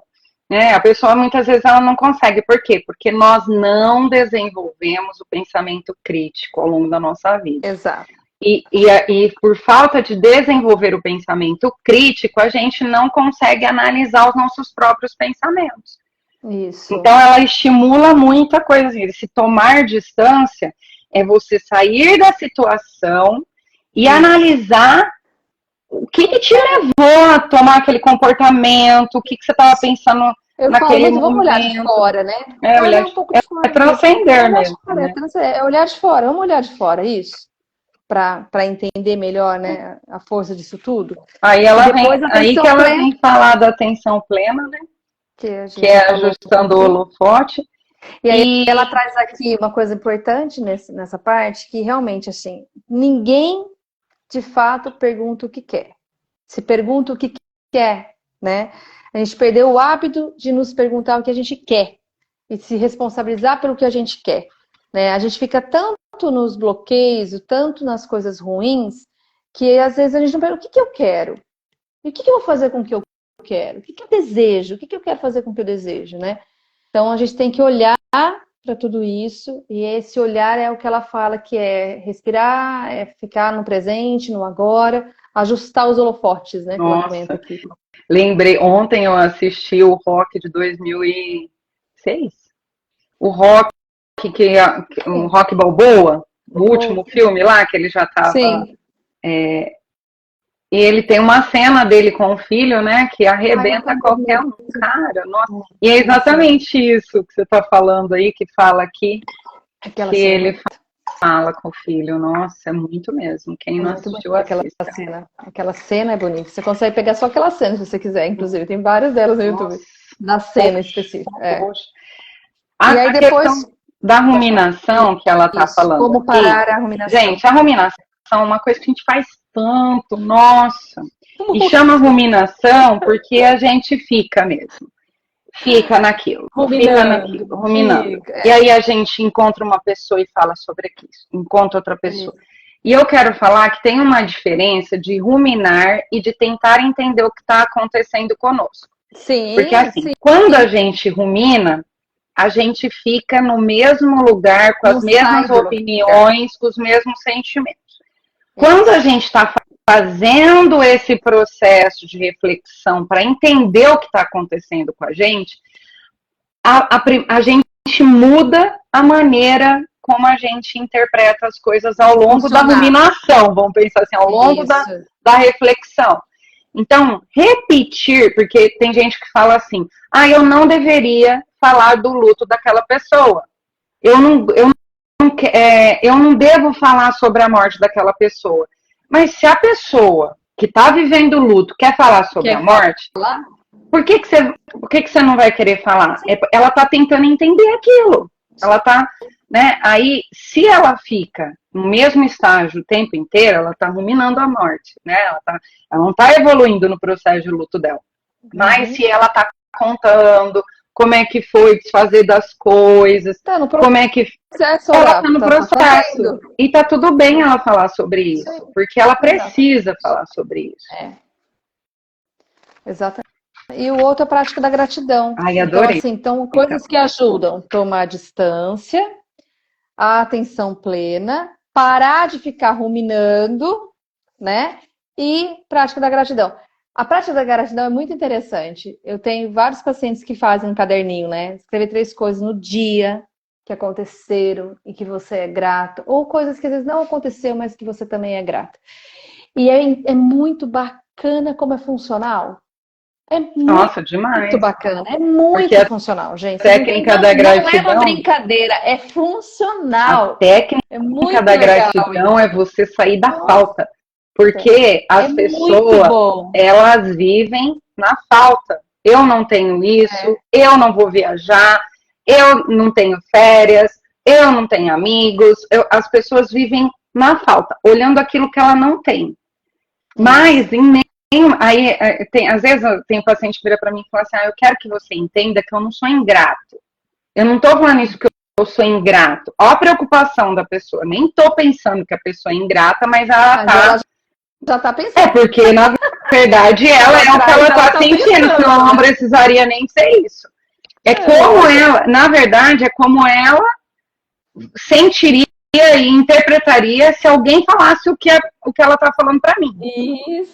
A pessoa muitas vezes ela não consegue. Por quê? Porque nós não desenvolvemos o pensamento crítico ao longo da nossa vida. Exato. E por falta de desenvolver o pensamento crítico, a gente não consegue analisar os nossos próprios pensamentos. Isso. Então ela estimula muita coisa assim, se tomar distância é você sair da situação e analisar o que te levou a tomar aquele comportamento, o que você estava pensando naquele momento. Vamos olhar de fora, né? Olhar um pouco de fora. Transcender mesmo. É olhar de fora, vamos olhar de fora, isso. Para entender melhor, né, a força disso tudo. Aí que ela vem falar da atenção plena, né? Que é ajustando o holofote. E aí ela traz aqui uma coisa importante nessa parte, que realmente, assim, ninguém de fato pergunta o que quer. Se pergunta o que quer, né? A gente perdeu o hábito de nos perguntar o que a gente quer e se responsabilizar pelo que a gente quer, né? A gente fica tanto nos bloqueios, tanto nas coisas ruins, que às vezes a gente não pergunta o que eu quero? E o que eu vou fazer com o que eu quero? O que eu desejo? O que eu quero fazer com o que eu desejo, né? Então a gente tem que olhar para tudo isso, e esse olhar é o que ela fala, que é respirar, é ficar no presente, no agora, ajustar os holofotes, né? Nossa, lembrei, ontem eu assisti o Rock de 2006, o Rock o Rock Balboa, o último filme lá, que ele já estava... Sim. E ele tem uma cena dele com o filho, né, que arrebenta qualquer um, cara, nossa. E é exatamente isso que você está falando aí, que fala aqui, que ele fala com o filho. Nossa, é muito mesmo. Quem não assistiu, assista. Aquela cena é bonita. Você consegue pegar só aquela cena, se você quiser, inclusive. Tem várias delas no YouTube. Da cena específica. E aí depois da ruminação que ela está falando. Como parar a ruminação. Gente, a ruminação é uma coisa que a gente faz tanto, nossa. E chama ruminação porque a gente fica mesmo. Fica naquilo. Ruminando. E aí a gente encontra uma pessoa e fala sobre aquilo. Encontra outra pessoa. E eu quero falar que tem uma diferença de ruminar e de tentar entender o que está acontecendo conosco. Sim. Porque assim, quando a gente rumina, a gente fica no mesmo lugar, com as mesmas opiniões, com os mesmos sentimentos. Quando a gente está fazendo esse processo de reflexão para entender o que está acontecendo com a gente muda a maneira como a gente interpreta as coisas ao longo da ruminação, vamos pensar assim, ao longo da reflexão. Então, repetir, porque tem gente que fala assim, eu não deveria falar do luto daquela pessoa. Eu não devo falar sobre a morte daquela pessoa. Mas se a pessoa que está vivendo o luto quer falar sobre a morte, por que você não vai querer falar? Ela está tentando entender aquilo. Ela está, né? Aí, se ela fica no mesmo estágio o tempo inteiro, ela está ruminando a morte, né? Ela não está evoluindo no processo de luto dela. Mas se ela está contando como é que foi desfazer das coisas, como é que ela tá no processo. E tá tudo bem ela falar sobre isso, porque ela precisa falar sobre isso. Exatamente. E o outro é a prática da gratidão. Ai, adorei. Então, coisas que ajudam: tomar distância, a atenção plena, parar de ficar ruminando, né? E prática da gratidão. A prática da gratidão é muito interessante. Eu tenho vários pacientes que fazem um caderninho, né? Escrever 3 coisas no dia que aconteceram e que você é grato, ou coisas que às vezes não aconteceu, mas que você também é grato. E é muito bacana como é funcional. Nossa, demais. Muito bacana, é muito funcional, gente. A técnica da gratidão. Não é uma brincadeira, é funcional. A técnica da gratidão é você sair da falta. Porque as pessoas, elas vivem na falta. Eu não tenho isso, eu não vou viajar, eu não tenho férias, eu não tenho amigos. As pessoas vivem na falta, olhando aquilo que ela não tem. Mas, aí, às vezes, tem um paciente que vira para mim e fala assim, eu quero que você entenda que eu não sou ingrato. Eu não estou falando isso que eu sou ingrato. Olha a preocupação da pessoa. Nem estou pensando que a pessoa é ingrata, mas ela já tá pensando. É, porque, na verdade, ela é o que ela tá sentindo, senão ela não precisaria nem ser isso. Como ela, na verdade, é como ela sentiria e interpretaria se alguém falasse o que ela tá falando para mim.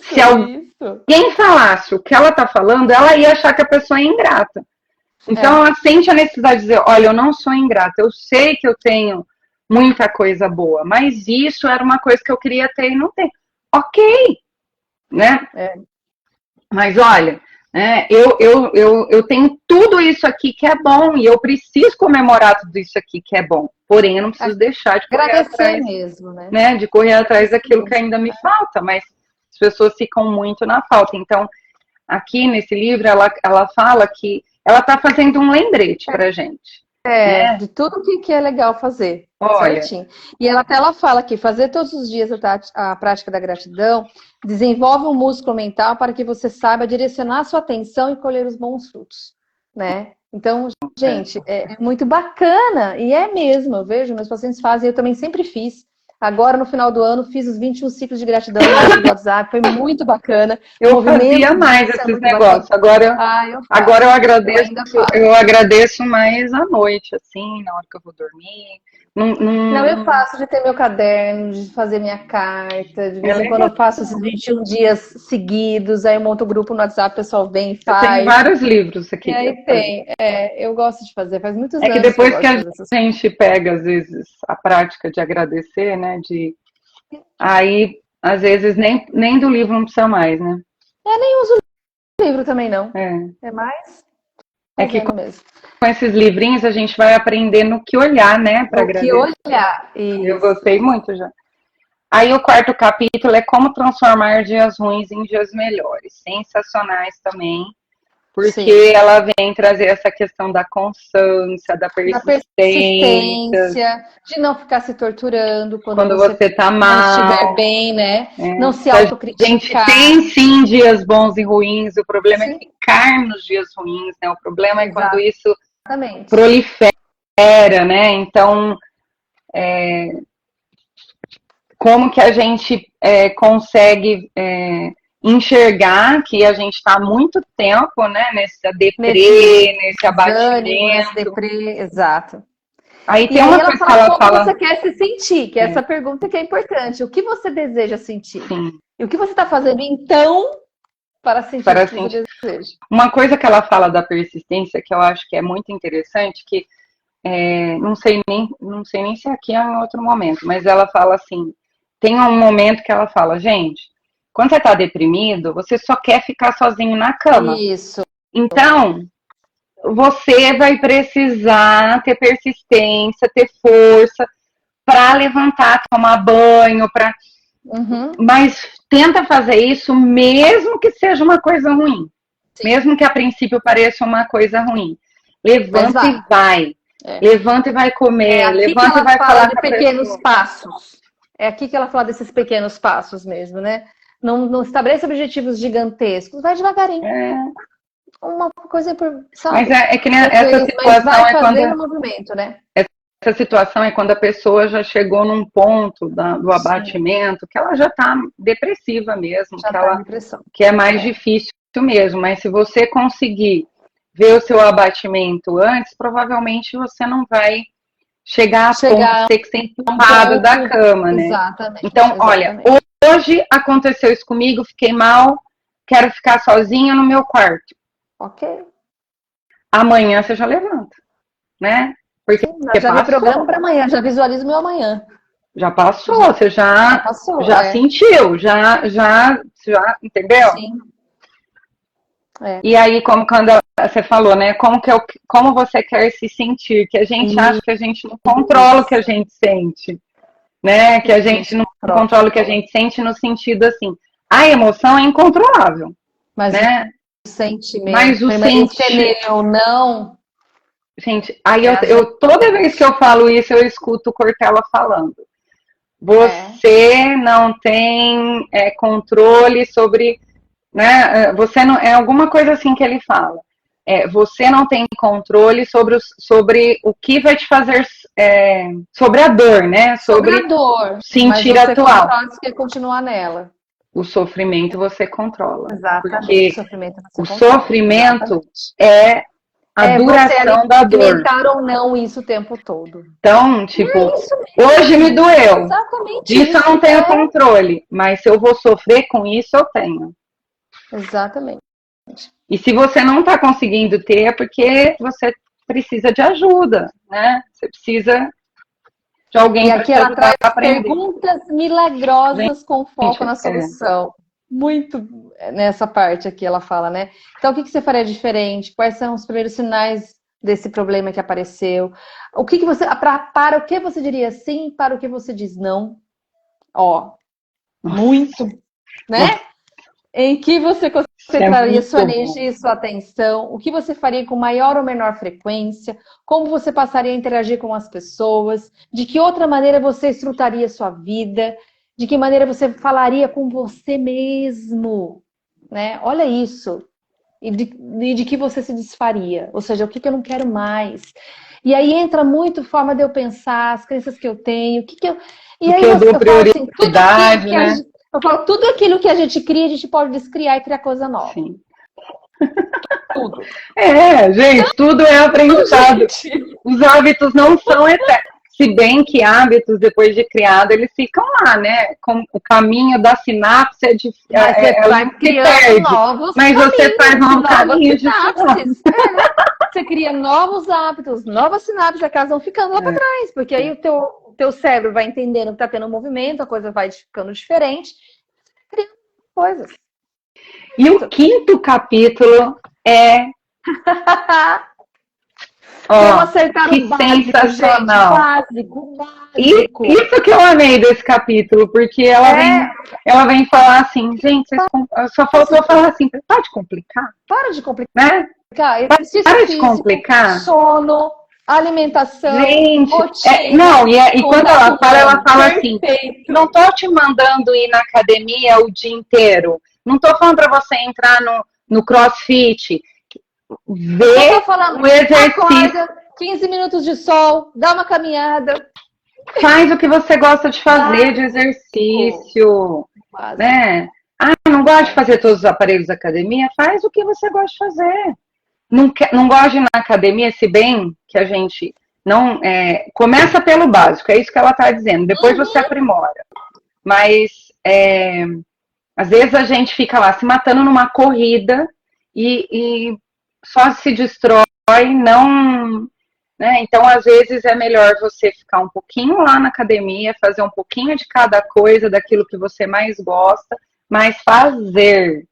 Se alguém falasse o que ela tá falando, ela ia achar que a pessoa é ingrata. Então, ela sente a necessidade de dizer, olha, eu não sou ingrata, eu sei que eu tenho muita coisa boa, mas isso era uma coisa que eu queria ter e não tenho. Ok, né? Mas olha, eu tenho tudo isso aqui que é bom e eu preciso comemorar tudo isso aqui que é bom. Porém, eu não preciso deixar de correr atrás mesmo, né? De correr atrás daquilo que ainda me falta. Mas as pessoas ficam muito na falta. Então, aqui nesse livro, ela fala que ela está fazendo um lembrete para gente. De tudo que é legal fazer. Olha, certinho. E ela fala que fazer todos os dias a prática da gratidão desenvolve um músculo mental para que você saiba direcionar a sua atenção e colher os bons frutos, né? Então, gente, é muito bacana, e é mesmo, eu vejo, meus pacientes fazem, eu também sempre fiz. Agora, no final do ano, fiz os 21 ciclos de gratidão no WhatsApp, foi muito bacana. Eu fazia mais esses negócios. Agora eu agradeço mais à noite, assim, na hora que eu vou dormir. Não, eu faço de ter meu caderno, de fazer minha carta, de vez em quando eu faço esses 21 dias seguidos, aí eu monto o grupo no WhatsApp, o pessoal vem e faz. Tem vários livros aqui. E aí eu gosto de fazer, faz muitos anos. É que depois que a gente pega, às vezes, a prática de agradecer, né, aí, às vezes, nem do livro não precisa mais, né? Nem uso o livro também, não. É mais... que com esses livrinhos a gente vai aprender no que olhar, né? Para agradecer. No que olhar. Isso. Eu gostei muito já. Aí o 4º capítulo é como transformar dias ruins em dias melhores. Sensacionais também. Porque ela vem trazer essa questão da constância, da persistência, de não ficar se torturando quando você tá mal, não estiver bem, né? Não se autocriticar. A gente tem sim dias bons e ruins, o problema é ficar nos dias ruins, né? O problema é quando isso prolifera, né? Então, como que a gente consegue enxergar que a gente está há muito tempo, né, nesse abatimento. Exato. Aí tem uma coisa que ela fala... Como você quer se sentir, que é essa pergunta que é importante. O que você deseja sentir? Sim. E o que você está fazendo, então, para sentir o que você deseja? Uma coisa que ela fala da persistência, que eu acho que é muito interessante, que não sei nem se aqui é em outro momento, mas ela fala assim, tem um momento que ela fala, gente, quando você está deprimido, você só quer ficar sozinho na cama. Isso. Então, você vai precisar ter persistência, ter força para levantar, tomar banho, mas tenta fazer isso mesmo que seja uma coisa ruim. Sim. Mesmo que a princípio pareça uma coisa ruim. Levanta e vai. Levanta e vai comer. Levanta e vai falar de pequenos passos. É aqui que ela fala desses pequenos passos mesmo, né? Não estabeleça objetivos gigantescos, vai devagarinho. uma coisa, sabe? Mas é que nem Às essa vezes, mas situação vai é fazendo quando movimento, né? essa situação é quando a pessoa já chegou num ponto do Sim, abatimento que ela já está depressiva mesmo, já tá em depressão. que é mais difícil mesmo. Mas se você conseguir ver o seu abatimento antes, provavelmente você não vai chegar a ponto de Chegar ter que ser a um empurrado da ponto. cama, né? Exatamente, Então, olha, exatamente. hoje aconteceu isso comigo, fiquei mal, quero ficar sozinha no meu quarto. Ok. Amanhã você já levanta, né? Porque Sim, eu já me programo passou, para amanhã, já visualizo meu amanhã. já passou, Já, você já passou, já é. sentiu, entendeu? Sim, é. E aí, como quando você falou, né? Como você quer se sentir? Que a gente acha que a gente não controla o que a Isso, gente sente, né? Que a gente gente, não pronto. controla o que a gente sente no sentido assim, a emoção é incontrolável, Mas o né? sentimento, Mas o permanecer sentir, nele ou não, gente, aí é a toda vez que gente. eu falo isso, eu escuto o Cortella falando. É. Você não tem controle sobre, né? Você não é alguma coisa assim que ele fala. Você não tem controle sobre o que vai te fazer, sobre a dor, né? Sobre Sobre a dor, mas sentir você atual. controla se quer continuar nela. O sofrimento você controla, Exatamente, o porque sofrimento você o controla. sofrimento Exatamente. é a É você duração da dor. alimentar ou não isso o tempo todo. Então, E é tipo, isso hoje me mesmo. É doeu. exatamente Disso eu isso. não tenho controle, mas se eu vou sofrer com isso, eu tenho. Exatamente. E se você não está conseguindo ter, é porque você precisa de ajuda, né? Você precisa de alguém E para aqui te ela ajudar traz a aprender. perguntas milagrosas com foco Gente, na solução. Muito nessa parte aqui ela fala, né? Então, o que você faria diferente? Quais são os primeiros sinais desse problema que apareceu? O que você, para o que você diria sim, para o que você diz não? Ó, nossa, muito, né? nossa, Em que você isso é concentraria muito sua bom. energia e sua atenção? O que você faria com maior ou menor frequência? Como você passaria a interagir com as pessoas? De que outra maneira você estrutaria sua vida? De que maneira você falaria com você mesmo? Né? Olha isso. E de que você se desfaria? Ou seja, o que eu não quero mais? E aí entra muito forma de eu pensar, as crenças que eu tenho, o que eu. E O que aí eu dou eu falo assim, tudo aquilo prioridade, que a né? gente. Eu falo, tudo aquilo que a gente cria, a gente pode descriar e criar coisa nova. Sim. Tudo. Gente, tudo é aprendizado. Gente, Os hábitos não são eternos. Se bem que hábitos, depois de criado, eles ficam lá, né? Com o caminho da sinapse mas você ela vai não se criando perde. novos Mas você faz caminhos, novos novas caminhos de sinapse. sinapses. Você cria novos hábitos, novas sinapses, elas vão ficando lá para trás, porque aí o teu cérebro vai entendendo que está tendo um movimento, a coisa vai ficando diferente, criando coisas. E o quinto capítulo é, Vamos ó, acertar que o básico, gente. sensacional. Básico, E básico. isso que eu amei desse capítulo, porque É ela vem falar assim, gente, só faltou básico. falar assim, pode complicar, Para de complicar. né? Exercício Para de físico, complicar. sono, alimentação, Gente, rotina, não, e quando contato ela humano. fala assim, Perfeito. não tô te mandando ir na academia o dia inteiro, não tô falando para você entrar no CrossFit, Não vê tô falando, o exercício, acorda, 15 minutos de sol, dá uma caminhada. faz o que você gosta de fazer de Básico. exercício, Básico. né? Ah, não gosta de fazer todos os aparelhos da academia? Faz o que você gosta de fazer. Não gosta de ir na academia, se bem que a gente não. Começa pelo básico, é isso que ela está dizendo. Depois você aprimora. Mas às vezes a gente fica lá se matando numa corrida e só se destrói, não. Né? Então, às vezes, é melhor você ficar um pouquinho lá na academia, fazer um pouquinho de cada coisa, daquilo que você mais gosta, mas fazer.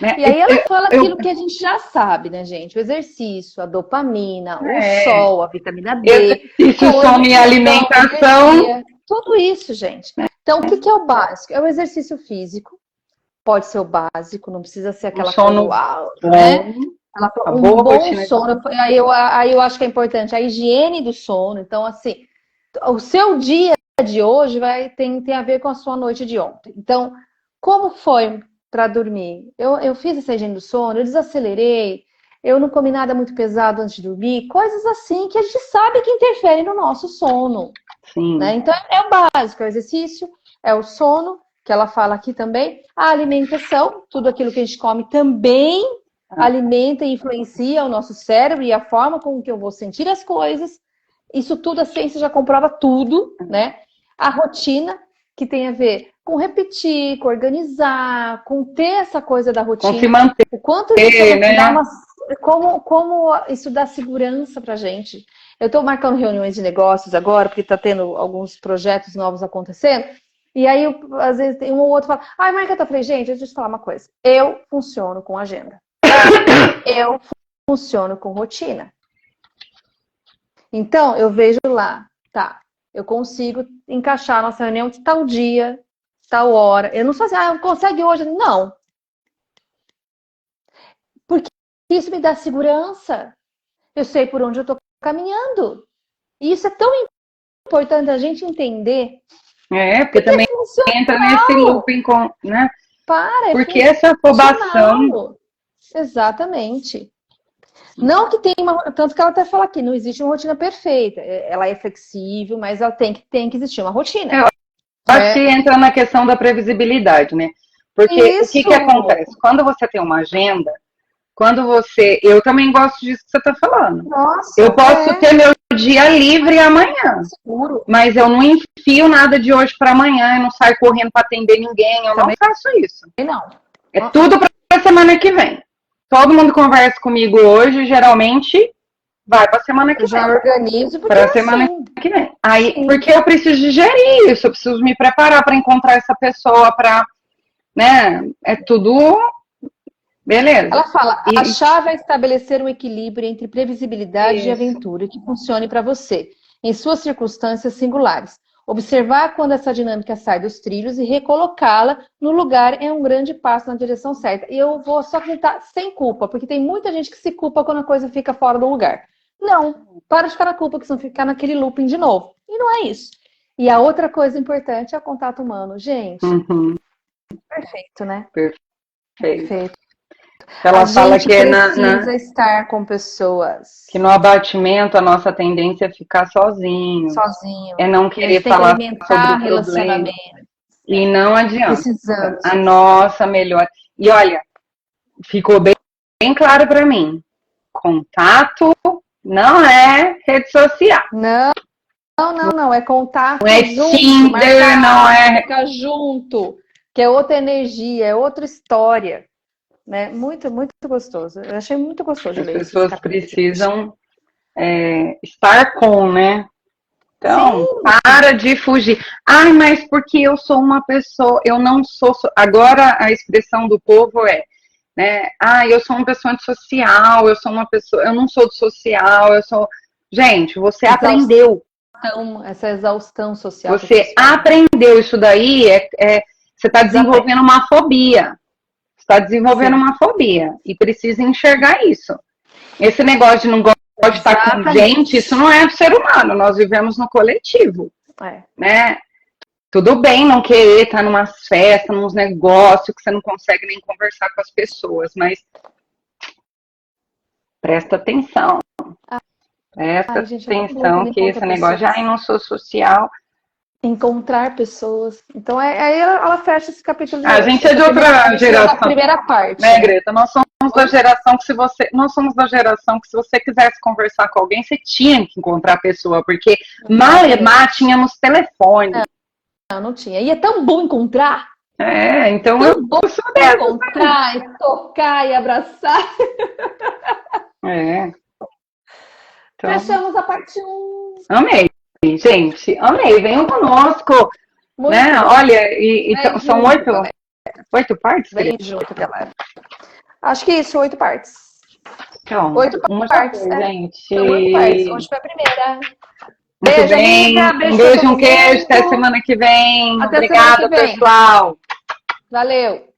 Né? E aí ela fala aquilo que a gente já sabe, né, gente? O exercício, a dopamina, o É, sol, a vitamina D, exercício, sono e conexão, alimentação. energia, tudo isso, gente. Então, o que é o básico? É o exercício físico, pode ser o básico, não precisa ser Um aquela coisa sono uau, né? bom, uma Um boa bom rotina de sono, aí eu acho que é importante a higiene do sono. Então, assim, o seu dia de hoje tem a ver com a sua noite de ontem. Então, como foi para dormir. Eu fiz essa higiene do sono, eu desacelerei, eu não comi nada muito pesado antes de dormir, coisas assim que a gente sabe que interferem no nosso sono. Sim. Né? Então, é o básico, é o exercício, é o sono, que ela fala aqui também, a alimentação, tudo aquilo que a gente come também alimenta e influencia o nosso cérebro e a forma com que eu vou sentir as coisas. Isso tudo, a ciência já comprova tudo, né? A rotina, que tem a ver com repetir, com organizar, com ter essa coisa da rotina. Com se manter, o quanto isso né? dá uma... Como isso dá segurança pra gente. Eu estou marcando reuniões de negócios agora, porque está tendo alguns projetos novos acontecendo. E aí, às vezes, tem um ou outro que fala, ai, Marqueta, eu falei, gente, deixa eu te falar uma coisa. Eu funciono com agenda. Eu funciono com rotina. Então, eu vejo lá, tá, eu consigo encaixar a nossa reunião de tal dia, tal hora. Eu não sou assim, consegue hoje? Não. Porque isso me dá segurança. Eu sei por onde eu estou caminhando. E isso é tão importante a gente entender. Porque também entra nesse looping, né? Porque essa afobação... Exatamente. Não que tenha uma... Tanto que ela até fala aqui, não existe uma rotina perfeita. Ela é flexível, mas ela tem que existir uma rotina. Eu acho que entra na questão da previsibilidade, né? Porque o que acontece? Quando você tem uma agenda, eu também gosto disso que você está falando. Nossa, eu posso ter meu dia livre amanhã. Seguro. Mas eu não enfio nada de hoje para amanhã, eu não saio correndo para atender ninguém, eu também não faço isso. Não. É tudo para a semana que vem. Todo mundo conversa comigo hoje, geralmente vai para a semana que vem. Já organizo para a semana que vem. Aí, porque eu preciso digerir isso, eu preciso me preparar para encontrar essa pessoa, para, né? É tudo. Beleza. Ela fala, a chave é estabelecer um equilíbrio entre previsibilidade e aventura que funcione para você, em suas circunstâncias singulares. Observar quando essa dinâmica sai dos trilhos e recolocá-la no lugar é um grande passo na direção certa. E eu vou só acreditar sem culpa, porque tem muita gente que se culpa quando a coisa fica fora do lugar. Não, para de ficar na culpa, que senão ficar naquele looping de novo. E não é isso. E a outra coisa importante é o contato humano. Gente, perfeito, né? Perfeito. Ela fala que precisa estar com pessoas. Que no abatimento a nossa tendência é ficar sozinho. É não querer falar sobre o problema. E não adianta. Precisamos. A nossa melhor. E olha, ficou bem claro para mim. Contato não é rede social. Não. É contato. Não é junto, Tinder, não é. Ficar junto. Que é outra energia, é outra história. Né? Muito, muito gostoso. Eu achei muito gostoso de ler. As pessoas precisam estar com, né? Então, para de fugir. Ai, mas porque eu sou uma pessoa, eu não sou... Agora a expressão do povo né? Eu sou uma pessoa antissocial, eu sou uma pessoa... Eu não sou do social, eu sou... Gente, você aprendeu. Essa exaustão social. Você aprendeu isso daí, você está desenvolvendo uma fobia. Está desenvolvendo uma fobia e precisa enxergar isso. Esse negócio de não gostar de estar com gente, isso não é do ser humano, nós vivemos no coletivo. Né? Tudo bem não querer estar numa festas, nos negócios que você não consegue nem conversar com as pessoas, mas presta atenção. Presta atenção que esse negócio de não sou social. Encontrar pessoas. Então, aí ela fecha esse capítulo. A gente é de outra geração. Da primeira parte. Né, Greta? Nós somos da geração que se você quisesse conversar com alguém, você tinha que encontrar a pessoa, porque malemar tínhamos telefone. Não tinha. E é tão bom encontrar. Então eu posso encontrar, e tocar e abraçar. Então, fechamos a parte 1. Amei. Gente, amei, venham conosco, né? Bom. Olha, são 8 partes? Vem junto, galera. Acho que isso, 8 partes. Então, 8 partes, gente. São 8 partes. Hoje foi a primeira. Muito bem. Amiga, beijo, um queijo, até semana que vem. Obrigada, pessoal. Valeu.